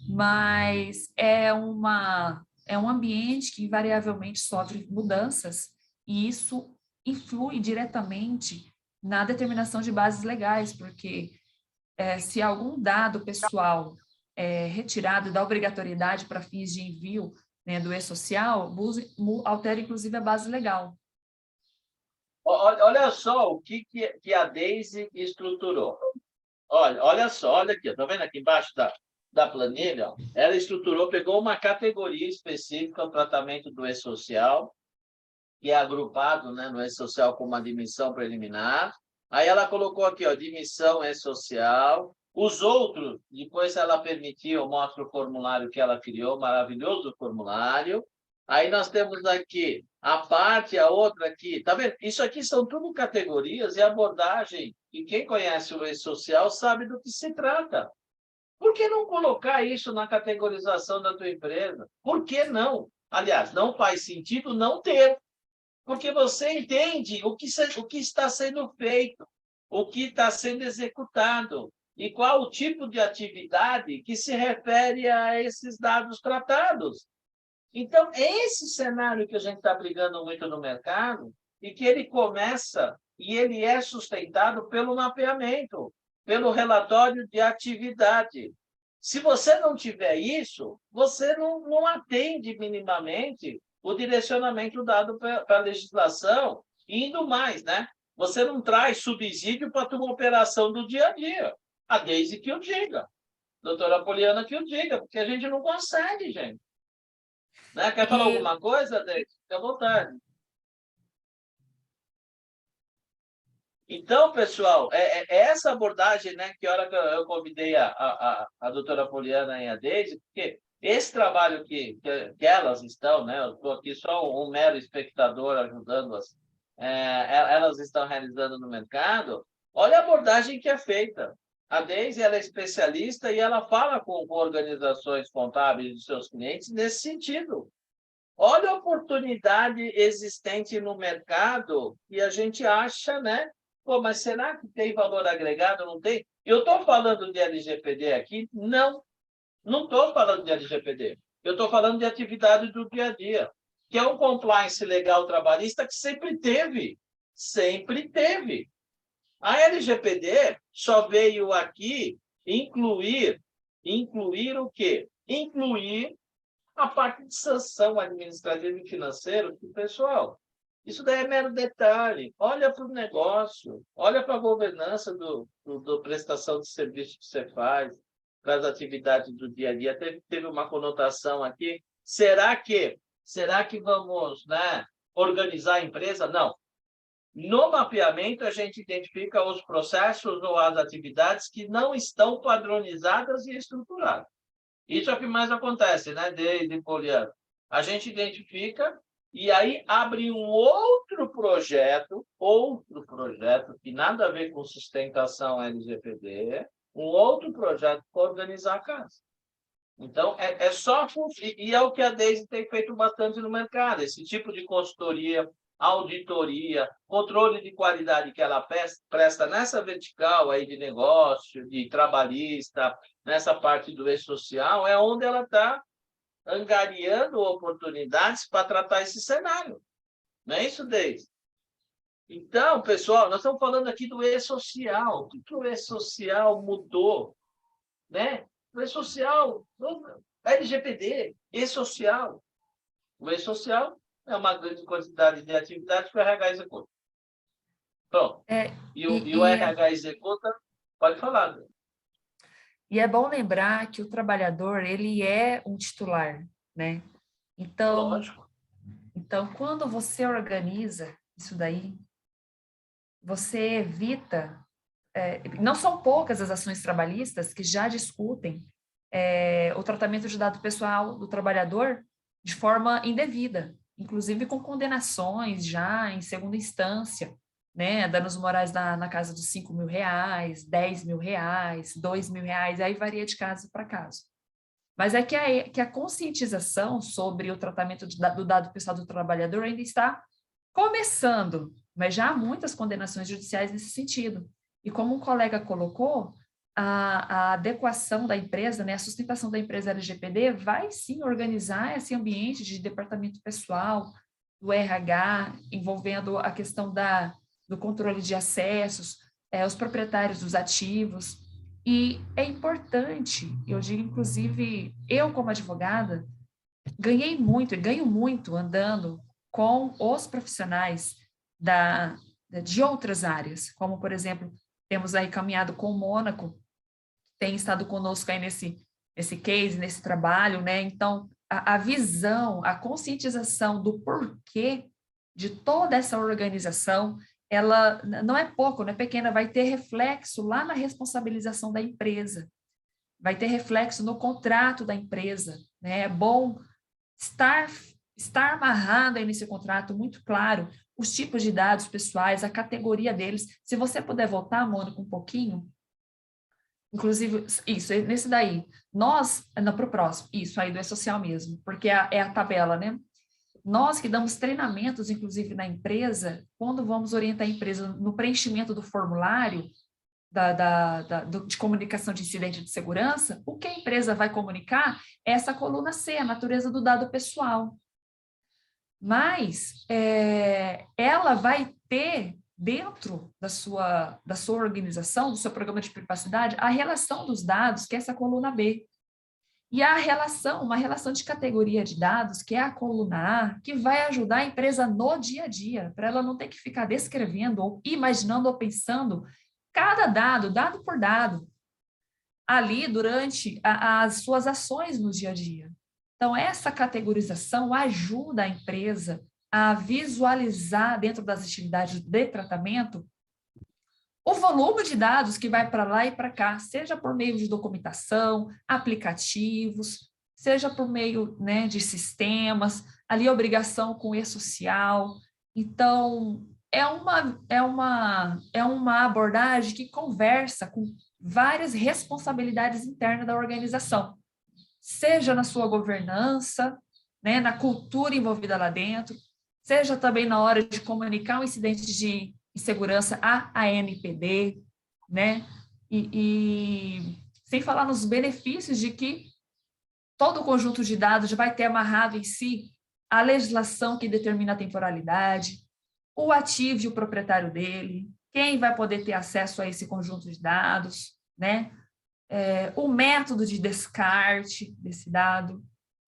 mas é um ambiente que invariavelmente sofre mudanças e isso influi diretamente na determinação de bases legais, porque se algum dado pessoal é retirado da obrigatoriedade para fins de envio, né, do e-social, altera inclusive a base legal. Olha só o que a Daisy estruturou. Olha só, olha aqui, está vendo aqui embaixo da planilha? Ó, ela estruturou, pegou uma categoria específica, o tratamento do e-social, que é agrupado, né, no e-social como admissão preliminar. Aí ela colocou aqui, ó, admissão e-social. Os outros, depois ela permitiu, eu mostro o formulário que ela criou, maravilhoso formulário. Aí nós temos aqui a parte, a outra aqui. Tá vendo? Isso aqui são tudo categorias e abordagem. E quem conhece o e-social sabe do que se trata. Por que não colocar isso na categorização da tua empresa? Por que não? Aliás, não faz sentido não ter. Porque você entende o que está sendo feito, o que está sendo executado e qual o tipo de atividade que se refere a esses dados tratados. Então, é esse cenário que a gente está brigando muito no mercado e que ele começa e ele é sustentado pelo mapeamento, pelo relatório de atividade. Se você não tiver isso, você não atende minimamente o direcionamento dado para a legislação, e indo mais, né? Você não traz subsídio para a tua operação do dia a dia. A Daisy que o diga, a doutora Poliana que o diga, porque a gente não consegue, gente. Né? Quer falar alguma coisa, Daisy? Fique à vontade. Então, pessoal, essa abordagem, né, que hora que eu convidei a doutora Poliana e a Daisy, porque esse trabalho que elas estão, né, eu estou aqui só um mero espectador ajudando-as, elas estão realizando no mercado, olha a abordagem que é feita. A Daisy, ela é especialista e ela fala com organizações contábeis dos seus clientes nesse sentido. Olha a oportunidade existente no mercado e a gente acha, né? Pô, mas será que tem valor agregado? Não tem? Eu estou falando de LGPD aqui? Não estou falando de LGPD. Eu estou falando de atividade do dia a dia, que é um compliance legal trabalhista que sempre teve. Sempre teve. A LGPD só veio aqui incluir o quê? Incluir a parte de sanção administrativa e financeira, que, pessoal, isso daí é mero detalhe. Olha para o negócio, olha para a governança do prestação de serviço que você faz, para as atividades do dia a dia. Teve uma conotação aqui. Será que vamos, né, organizar a empresa? Não. No mapeamento, a gente identifica os processos ou as atividades que não estão padronizadas e estruturadas. Isso é o que mais acontece, né, desde Poliana. A gente identifica e aí abre um outro projeto que nada a ver com sustentação LGPD, um outro projeto para organizar a casa. Então, é só... E é o que a Daisy tem feito bastante no mercado, esse tipo de consultoria, auditoria, controle de qualidade que ela presta nessa vertical aí de negócio, de trabalhista, nessa parte do e-social, é onde ela está angariando oportunidades para tratar esse cenário. Não é isso, Daisy? Então, pessoal, nós estamos falando aqui do e-social. O que o e-social mudou? Né? O e-social, LGPD, e-social. O e-social é uma grande quantidade de atividades que o RH executa. Pronto. E o RH executa, pode falar. E é bom lembrar que o trabalhador, ele é um titular, né? Então, lógico. Então, quando você organiza isso daí, você evita... não são poucas as ações trabalhistas que já discutem o tratamento de dado pessoal do trabalhador de forma indevida, inclusive com condenações já em segunda instância, né, danos morais na casa dos R$ 5.000, R$ 10.000, R$ 2.000, aí varia de caso para caso. Mas é que a conscientização sobre o tratamento do dado pessoal do trabalhador ainda está começando, mas já há muitas condenações judiciais nesse sentido. E como um colega colocou, a adequação da empresa, né, a sustentação da empresa LGPD vai sim organizar esse ambiente de departamento pessoal, do RH, envolvendo a questão do controle de acessos, os proprietários dos ativos. E é importante, eu digo, inclusive, eu como advogada, ganhei muito e ganho muito andando com os profissionais de outras áreas, como, por exemplo, temos aí caminhado com o Mônaco, tem estado conosco aí nesse case, nesse trabalho, né? Então, a visão, a conscientização do porquê de toda essa organização, ela não é pouco, não é pequena, vai ter reflexo lá na responsabilização da empresa, vai ter reflexo no contrato da empresa, né? É bom estar amarrado aí nesse contrato muito claro os tipos de dados pessoais, a categoria deles. Se você puder voltar, Mônica, um pouquinho, inclusive, isso, nesse daí, nós, não, para o próximo, isso aí do E-Social mesmo, porque é a tabela, né? Nós que damos treinamentos, inclusive na empresa, quando vamos orientar a empresa no preenchimento do formulário de comunicação de incidente de segurança, o que a empresa vai comunicar é essa coluna C, a natureza do dado pessoal. Mas ela vai ter dentro da sua organização, do seu programa de privacidade, a relação dos dados, que é essa coluna B. E uma relação de categoria de dados, que é a coluna A, que vai ajudar a empresa no dia a dia, para ela não ter que ficar descrevendo, ou imaginando, ou pensando cada dado por dado, ali durante as suas ações no dia a dia. Então, essa categorização ajuda a empresa a visualizar, dentro das atividades de tratamento, o volume de dados que vai para lá e para cá, seja por meio de documentação, aplicativos, seja por meio, né, de sistemas, ali obrigação com o E-Social. Então, é uma abordagem que conversa com várias responsabilidades internas da organização, seja na sua governança, né, na cultura envolvida lá dentro, seja também na hora de comunicar um incidente de insegurança à ANPD, né? E sem falar nos benefícios de que todo o conjunto de dados vai ter amarrado em si a legislação que determina a temporalidade, o ativo e o proprietário dele, quem vai poder ter acesso a esse conjunto de dados, né? O método de descarte desse dado.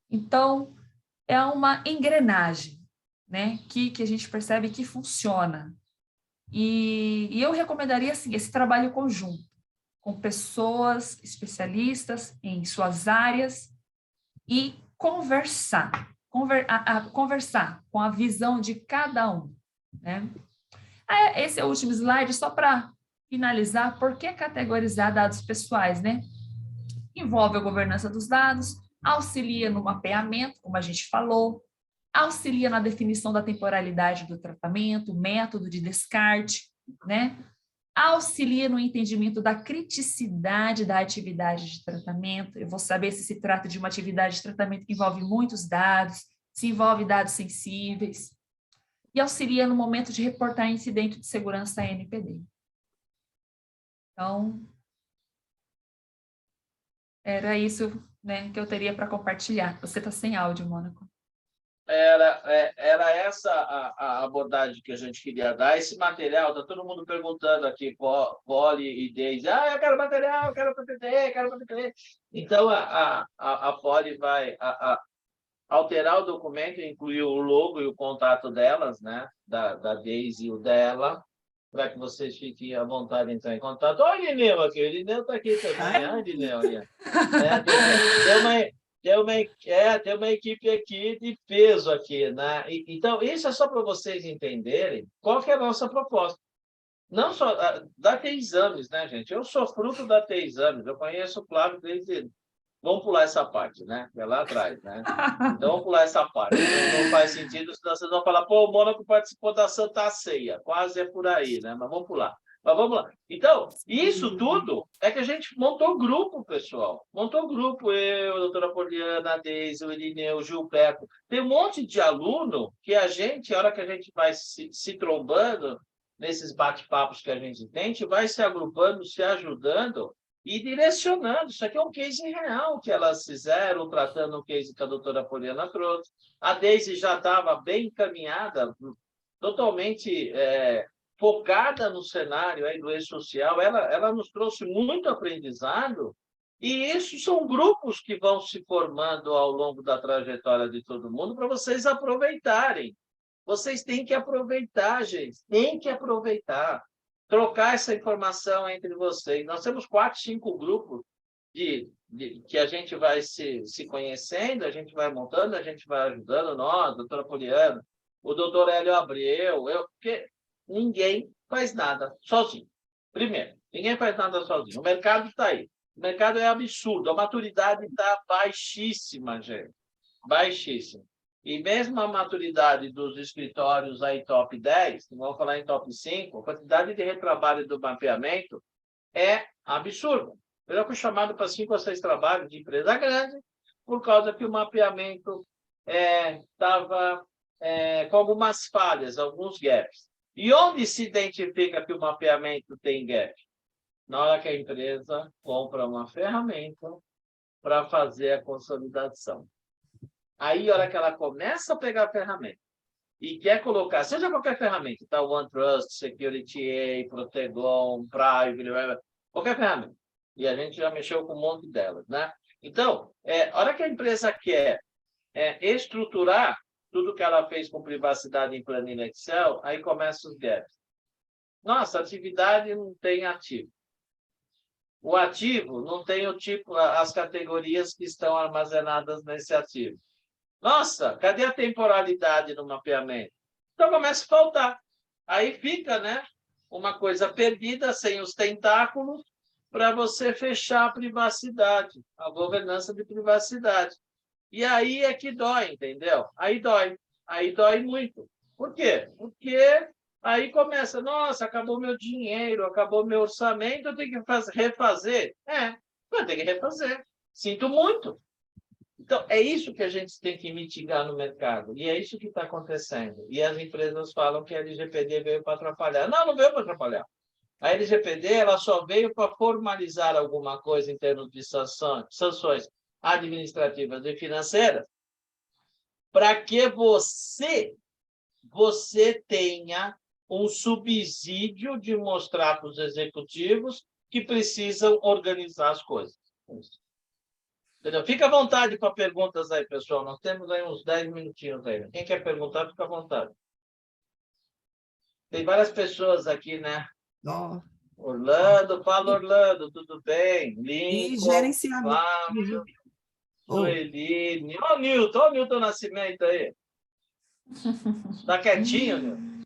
Então, é uma engrenagem, né, que a gente percebe que funciona. E eu recomendaria assim, esse trabalho conjunto, com pessoas especialistas em suas áreas e conversar com a visão de cada um, né? Esse é o último slide, só para finalizar, por que categorizar dados pessoais, né? Envolve a governança dos dados, auxilia no mapeamento, como a gente falou, auxilia na definição da temporalidade do tratamento, método de descarte, né? Auxilia no entendimento da criticidade da atividade de tratamento. Eu vou saber se trata de uma atividade de tratamento que envolve muitos dados, se envolve dados sensíveis, e auxilia no momento de reportar incidente de segurança à NPD. Então, era isso, né, que eu teria para compartilhar. Você está sem áudio, Mônaco. Era essa a abordagem que a gente queria dar. Esse material, está todo mundo perguntando aqui, Poli e Deise, eu quero material, eu quero PPT, quero PPT. Então, a Poli vai alterar o documento, incluir o logo e o contato delas, né, da Deise e o dela, para que vocês fiquem à vontade de entrar em contato. Olha o Irineu aqui, o Irineu está aqui também. Ah, Irineu, tem uma equipe aqui de peso aqui, né? Então, isso é só para vocês entenderem qual que é a nossa proposta. Não só da T-Exames, né, gente? Eu sou fruto da T-Exames, eu conheço o Flávio desde Vamos pular essa parte, né? É lá atrás, né? Então, vamos pular essa parte. Não faz sentido, senão vocês vão falar, pô, o Mônaco participou da Santa Ceia. Quase é por aí, né? Mas vamos pular. Mas vamos lá. Então, isso tudo é que a gente montou grupo, pessoal. Montou grupo, eu, a doutora Poliana, a Deise, o Irineu, o Gilberto. Tem um monte de aluno que a hora que a gente vai se trombando, nesses bate-papos que a gente vai se agrupando, se ajudando, e direcionando. Isso aqui é um case real que elas fizeram, tratando o case que a doutora Poliana trouxe. A Deise já estava bem encaminhada, totalmente focada no cenário aí do e-social. Ela nos trouxe muito aprendizado, e isso são grupos que vão se formando ao longo da trajetória de todo mundo para vocês aproveitarem. Vocês têm que aproveitar, gente. Tem que aproveitar. Trocar essa informação entre vocês. Nós temos 4, 5 grupos que a gente vai se conhecendo, a gente vai montando, a gente vai ajudando nós, a doutora Poliana, o doutor Hélio Abreu, porque ninguém faz nada sozinho. Primeiro, ninguém faz nada sozinho. O mercado está aí. O mercado é absurdo. A maturidade está baixíssima, gente. Baixíssima. E mesmo a maturidade dos escritórios aí top 10, não vou falar em top 5, a quantidade de retrabalho do mapeamento é absurda. Eu já fui chamado para 5 ou 6 trabalhos de empresa grande, por causa que o mapeamento estava com algumas falhas, alguns gaps. E onde se identifica que o mapeamento tem gap? Na hora que a empresa compra uma ferramenta para fazer a consolidação. Aí, a hora que ela começa a pegar a ferramenta e quer colocar, seja qualquer ferramenta, tá? OneTrust, Security A, Protegon, Private, qualquer ferramenta. E a gente já mexeu com um monte delas, né? Então, a hora que a empresa quer estruturar tudo que ela fez com privacidade em planilha Excel, aí começam os gaps. Nossa, a atividade não tem ativo. O ativo não tem o tipo, as categorias que estão armazenadas nesse ativo. Nossa, cadê a temporalidade no mapeamento? Então começa a faltar. Aí fica, né, uma coisa perdida, sem os tentáculos, para você fechar a privacidade, a governança de privacidade. E aí é que dói, entendeu? Aí dói muito. Por quê? Porque aí começa, nossa, acabou meu dinheiro, acabou meu orçamento, eu tenho que refazer. Vai ter que refazer. Sinto muito. Então, é isso que a gente tem que mitigar no mercado. E é isso que está acontecendo. E as empresas falam que a LGPD veio para atrapalhar. Não, não veio para atrapalhar. A LGPD ela só veio para formalizar alguma coisa em termos de sanções administrativas e financeiras, para que você tenha um subsídio de mostrar para os executivos que precisam organizar as coisas. Entendeu? Fica à vontade para perguntas aí, pessoal. Nós temos aí uns 10 minutinhos aí. Quem quer perguntar, fica à vontade. Tem várias pessoas aqui, né? Oh. Orlando, fala Orlando, tudo bem? E Lincoln, gerenciamento. Flávio, Sueli, ó o Newton Nascimento aí. Tá quietinho, Newton?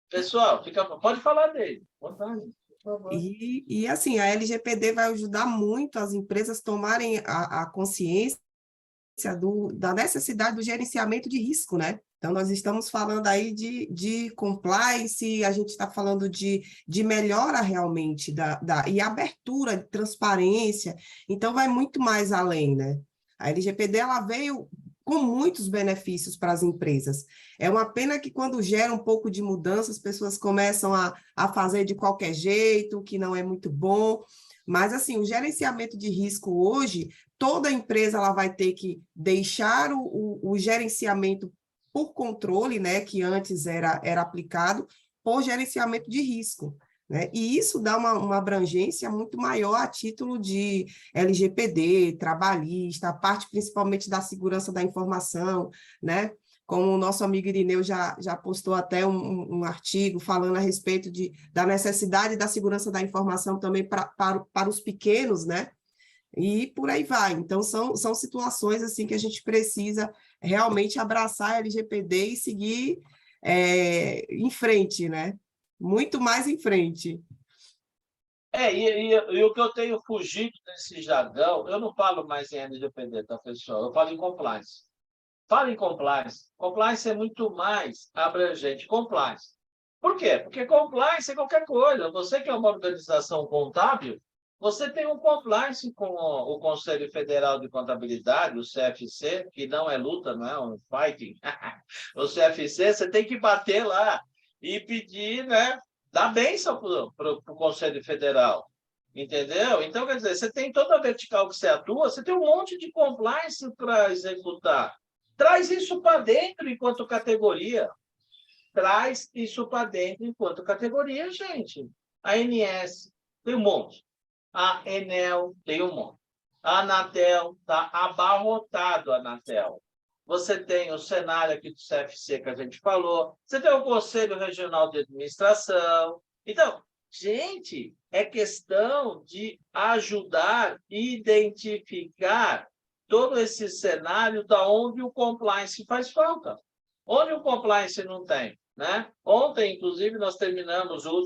Pessoal, pode falar dele. E assim, a LGPD vai ajudar muito as empresas tomarem a consciência da necessidade do gerenciamento de risco, né? Então, nós estamos falando aí de compliance, a gente está falando de melhora realmente e abertura, de transparência, então vai muito mais além, né? A LGPD, ela veio com muitos benefícios para as empresas. É uma pena que quando gera um pouco de mudança, as pessoas começam a fazer de qualquer jeito, que não é muito bom, mas assim, o gerenciamento de risco hoje, toda empresa ela vai ter que deixar o gerenciamento por controle, né, que antes era aplicado, por gerenciamento de risco, né? E isso dá uma abrangência muito maior a título de LGPD, trabalhista, a parte principalmente da segurança da informação, né? Como o nosso amigo Irineu já postou até um artigo falando a respeito da necessidade da segurança da informação também para os pequenos, né? E por aí vai. Então, são situações assim que a gente precisa realmente abraçar a LGPD e seguir em frente, né? Muito mais em frente. E o que eu tenho fugido desse jargão, eu não falo mais em LGPD, tá, pessoal? Eu falo em compliance. Falo em compliance. Compliance é muito mais abrangente. Compliance. Por quê? Porque compliance é qualquer coisa. Você que é uma organização contábil, você tem um compliance com o Conselho Federal de Contabilidade, o CFC, que não é luta, não é um fighting. O CFC, você tem que bater lá e pedir, né? Dar bênção para o Conselho Federal. Entendeu? Então, quer dizer, você tem toda a vertical que você atua, você tem um monte de compliance para executar. Traz isso para dentro enquanto categoria. Traz isso para dentro enquanto categoria, gente. A ANS tem um monte. A Enel tem um monte. A Anatel está abarrotado, a Anatel. Você tem o cenário aqui do CFC que a gente falou. Você tem o Conselho Regional de Administração. Então, gente, é questão de ajudar e identificar todo esse cenário da onde o compliance faz falta. Onde o compliance não tem, né? Ontem, inclusive, nós terminamos o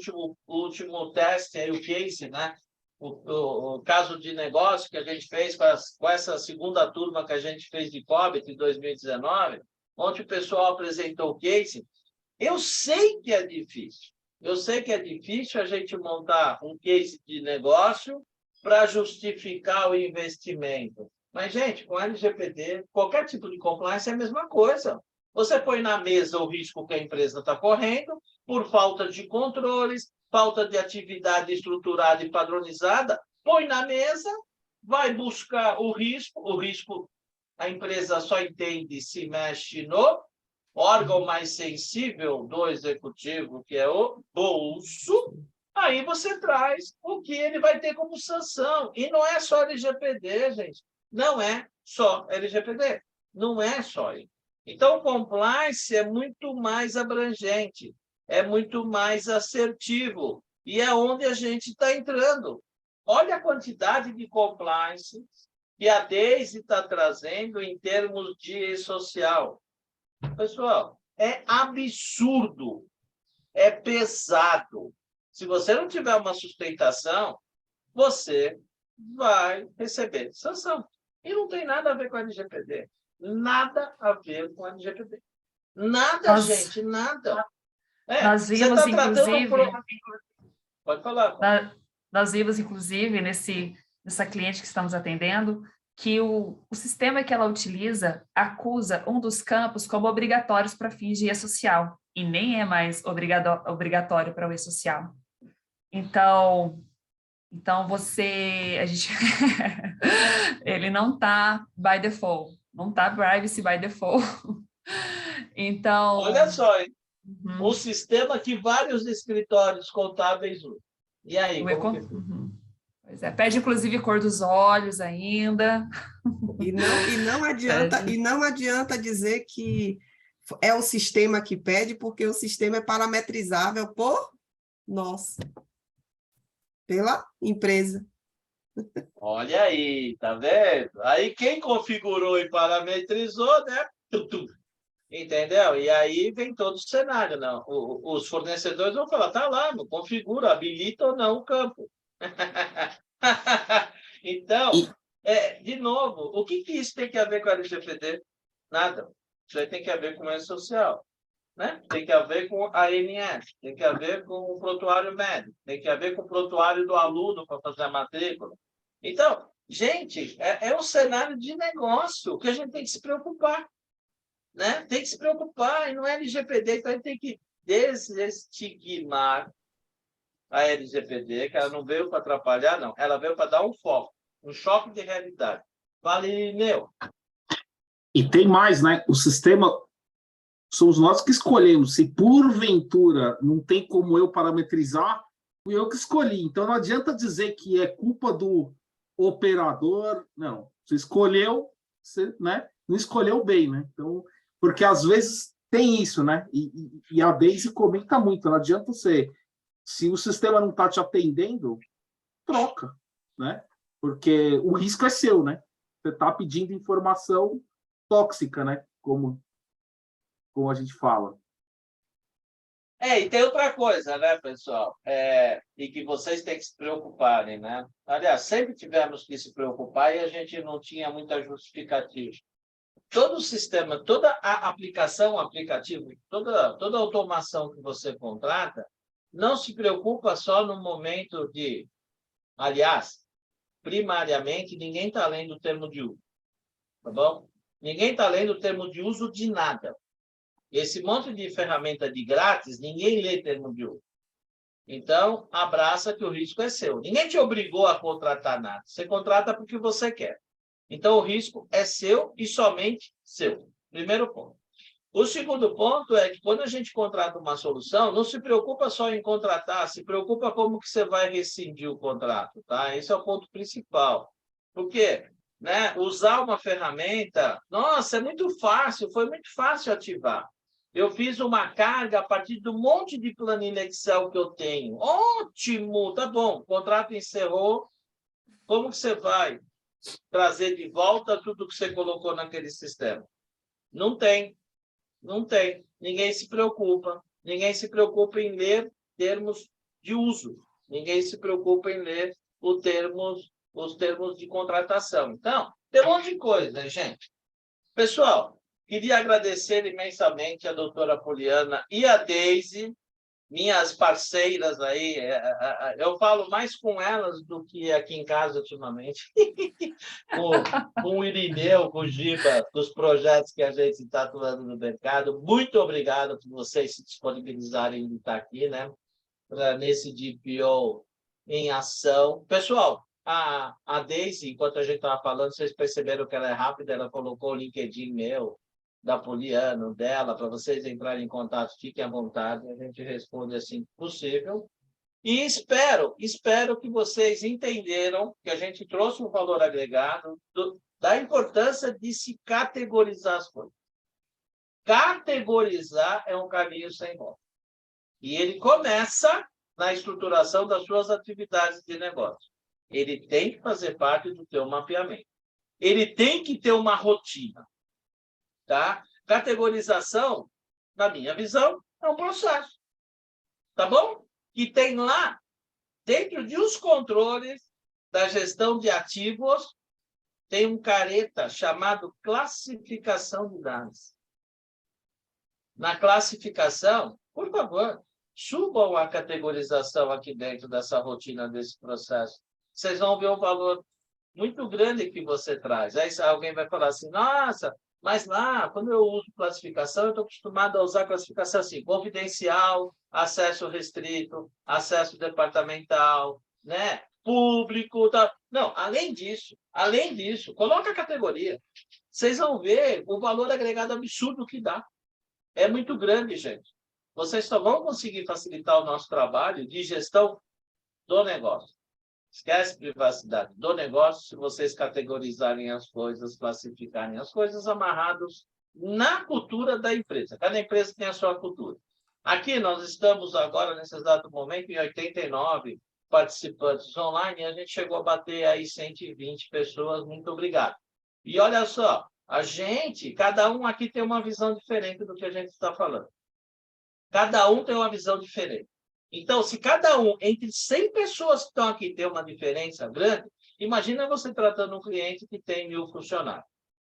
último teste, aí, o case, né? O caso de negócio que a gente fez com essa segunda turma que a gente fez de COBIT em 2019, onde o pessoal apresentou o case. Eu sei que é difícil. Eu sei que é difícil a gente montar um case de negócio para justificar o investimento. Mas, gente, com LGPD, qualquer tipo de compliance é a mesma coisa. Você põe na mesa o risco que a empresa está correndo por falta de controles, falta de atividade estruturada e padronizada, põe na mesa, vai buscar o risco a empresa só entende se mexe no órgão mais sensível do executivo, que é o bolso, aí você traz o que ele vai ter como sanção. E não é só LGPD, gente. Não é só LGPD. Não é só isso. Então, o compliance é muito mais abrangente, é muito mais assertivo, e é onde a gente está entrando. Olha a quantidade de compliance que a Daisy está trazendo em termos de e-social. Pessoal, é absurdo, é pesado. Se você não tiver uma sustentação, você vai receber sanção. E não tem nada a ver com a LGPD. Nada a ver com a LGPD. Nada, gente, nada. Nós Você vimos, está tratando inclusive... Pode falar. Nós vimos, inclusive, nessa cliente que estamos atendendo, que o sistema que ela utiliza acusa um dos campos como obrigatórios para fins de e-social, e nem é mais obrigatório para o e-social. Então ele não está by default, não está privacy by default. Então... Olha só, hein? Um sistema que vários escritórios contábeis usam. E aí, como que... Pois é, pede inclusive cor dos olhos ainda. E não adianta dizer que é o sistema que pede, porque o sistema é parametrizável por nós, pela empresa. Olha aí, tá vendo? Aí quem configurou e parametrizou, né? Entendeu? E aí vem todo o cenário, não? Os fornecedores vão falar, tá lá, não configura, habilita ou não o campo. Então, de novo, o que isso tem que a ver com a LGPD? Nada. Isso aí tem que a ver com o E-Social, né? Tem que a ver com a ANS, tem que a ver com o prontuário médico, tem que a ver com o prontuário do aluno para fazer a matrícula. Então, gente, é um cenário de negócio que a gente tem que se preocupar, né? Tem que se preocupar, e não é LGPD, então a gente tem que desestigmar a LGPD, que ela não veio para atrapalhar, não. Ela veio para dar um foco, um choque de realidade. Vale, meu. E tem mais, né? O sistema, somos nós que escolhemos. Se porventura não tem como eu parametrizar, fui eu que escolhi. Então não adianta dizer que é culpa do operador. Não. Você escolheu, você, né? Não escolheu bem, né? Então, porque às vezes tem isso, né? E a Daisy comenta muito. Não adianta você... Se o sistema não está te atendendo, troca, né? Porque o risco é seu, né? Você está pedindo informação tóxica, né? Como a gente fala. E tem outra coisa, né, pessoal? E que vocês têm que se preocuparem, né? Aliás, sempre tivemos que se preocupar e a gente não tinha muita justificativa. Todo o sistema, toda a aplicação, aplicativo, toda a automação que você contrata, não se preocupa só no momento de... Aliás, primariamente, ninguém está lendo o termo de uso, tá bom? Ninguém está lendo o termo de uso de nada. Esse monte de ferramenta de grátis, ninguém lê termo de uso. Então, abraça que o risco é seu. Ninguém te obrigou a contratar nada. Você contrata porque você quer. Então, o risco é seu e somente seu. Primeiro ponto. O segundo ponto é que quando a gente contrata uma solução, não se preocupa só em contratar, se preocupa como que você vai rescindir o contrato, tá? Esse é o ponto principal. Por quê? Né? Usar uma ferramenta, nossa, é muito fácil, foi muito fácil ativar. Eu fiz uma carga a partir do monte de planilha Excel que eu tenho. Ótimo, tá bom, o contrato encerrou. Como que você vai trazer de volta tudo que você colocou naquele sistema? Não tem. Não tem. Ninguém se preocupa. Ninguém se preocupa em ler termos de uso. Ninguém se preocupa em ler os termos de contratação. Então, tem um monte de coisa, né, gente? Pessoal, queria agradecer imensamente a doutora Poliana e a Deise, minhas parceiras aí. Eu falo mais com elas do que aqui em casa ultimamente. com o Irineu, com o Giba, dos projetos que a gente está atuando no mercado. Muito obrigado por vocês se disponibilizarem de estar aqui, né? Nesse DPO em ação. Pessoal, a Deise, enquanto a gente estava falando, vocês perceberam que ela é rápida, ela colocou o LinkedIn meu, da Poliana, dela, para vocês entrarem em contato, fiquem à vontade, a gente responde assim que possível. E espero que vocês entenderam que a gente trouxe um valor agregado da importância de se categorizar as coisas. Categorizar é um caminho sem volta. E ele começa na estruturação das suas atividades de negócio. Ele tem que fazer parte do teu mapeamento. Ele tem que ter uma rotina. Tá? Categorização, na minha visão, é um processo. Tá bom? Que tem lá, dentro de os controles da gestão de ativos, tem um careta chamado classificação de dados. Na classificação, por favor, subam a categorização aqui dentro dessa rotina, desse processo. Vocês vão ver um valor muito grande que você traz. Aí alguém vai falar assim, nossa, mas lá, quando eu uso classificação, eu estou acostumado a usar classificação assim, confidencial, acesso restrito, acesso departamental, né? Público. Tá. Não, além disso, coloca a categoria. Vocês vão ver o valor agregado absurdo que dá. É muito grande, gente. Vocês só vão conseguir facilitar o nosso trabalho de gestão do negócio. Esquece privacidade do negócio se vocês categorizarem as coisas, classificarem as coisas amarrados na cultura da empresa. Cada empresa tem a sua cultura. Aqui nós estamos agora, nesse exato momento, em 89 participantes online, e a gente chegou a bater aí 120 pessoas. Muito obrigado. E olha só, cada um aqui tem uma visão diferente do que a gente está falando. Cada um tem uma visão diferente. Então, se cada um, entre 100 pessoas que estão aqui, tem uma diferença grande, imagina você tratando um cliente que tem 1.000 funcionários.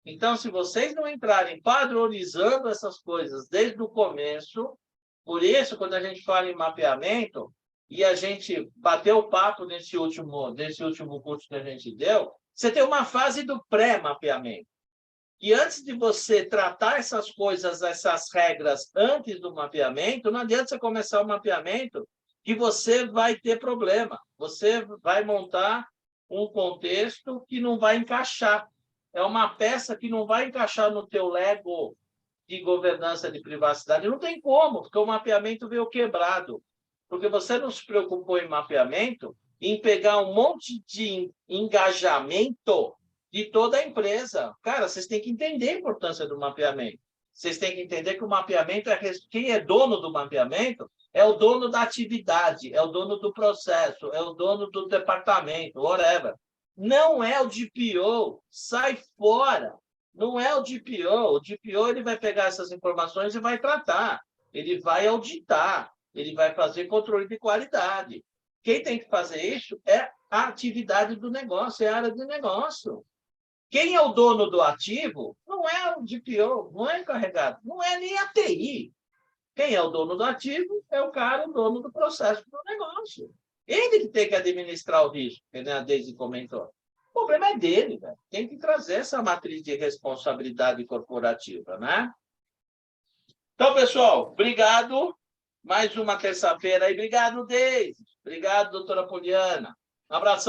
Então, se vocês não entrarem padronizando essas coisas desde o começo, por isso, quando a gente fala em mapeamento, e a gente bateu o papo nesse último curso que a gente deu, você tem uma fase do pré-mapeamento. E antes de você tratar essas coisas, essas regras antes do mapeamento, não adianta você começar o mapeamento que você vai ter problema. Você vai montar um contexto que não vai encaixar. É uma peça que não vai encaixar no teu Lego de governança de privacidade. Não tem como, porque o mapeamento veio quebrado. Porque você não se preocupou em mapeamento, em pegar um monte de engajamento de toda a empresa. Cara, vocês têm que entender a importância do mapeamento. Vocês têm que entender que o mapeamento quem é dono do mapeamento é o dono da atividade, é o dono do processo, é o dono do departamento, whatever. Não é o DPO, sai fora. Não é o DPO. O DPO ele vai pegar essas informações e vai tratar. Ele vai auditar. ele vai fazer controle de qualidade. Quem tem que fazer isso é a atividade do negócio, é a área de negócio. Quem é o dono do ativo não é o DPO, não é o encarregado, não é nem a TI. Quem é o dono do ativo é o cara, o dono do processo do negócio. Ele que tem que administrar o risco, que a Deise comentou. O problema é dele, né? Tem que trazer essa matriz de responsabilidade corporativa, né? Então, pessoal, obrigado. Mais uma terça-feira aí. Obrigado, Deise. Obrigado, doutora Poliana. Um abração.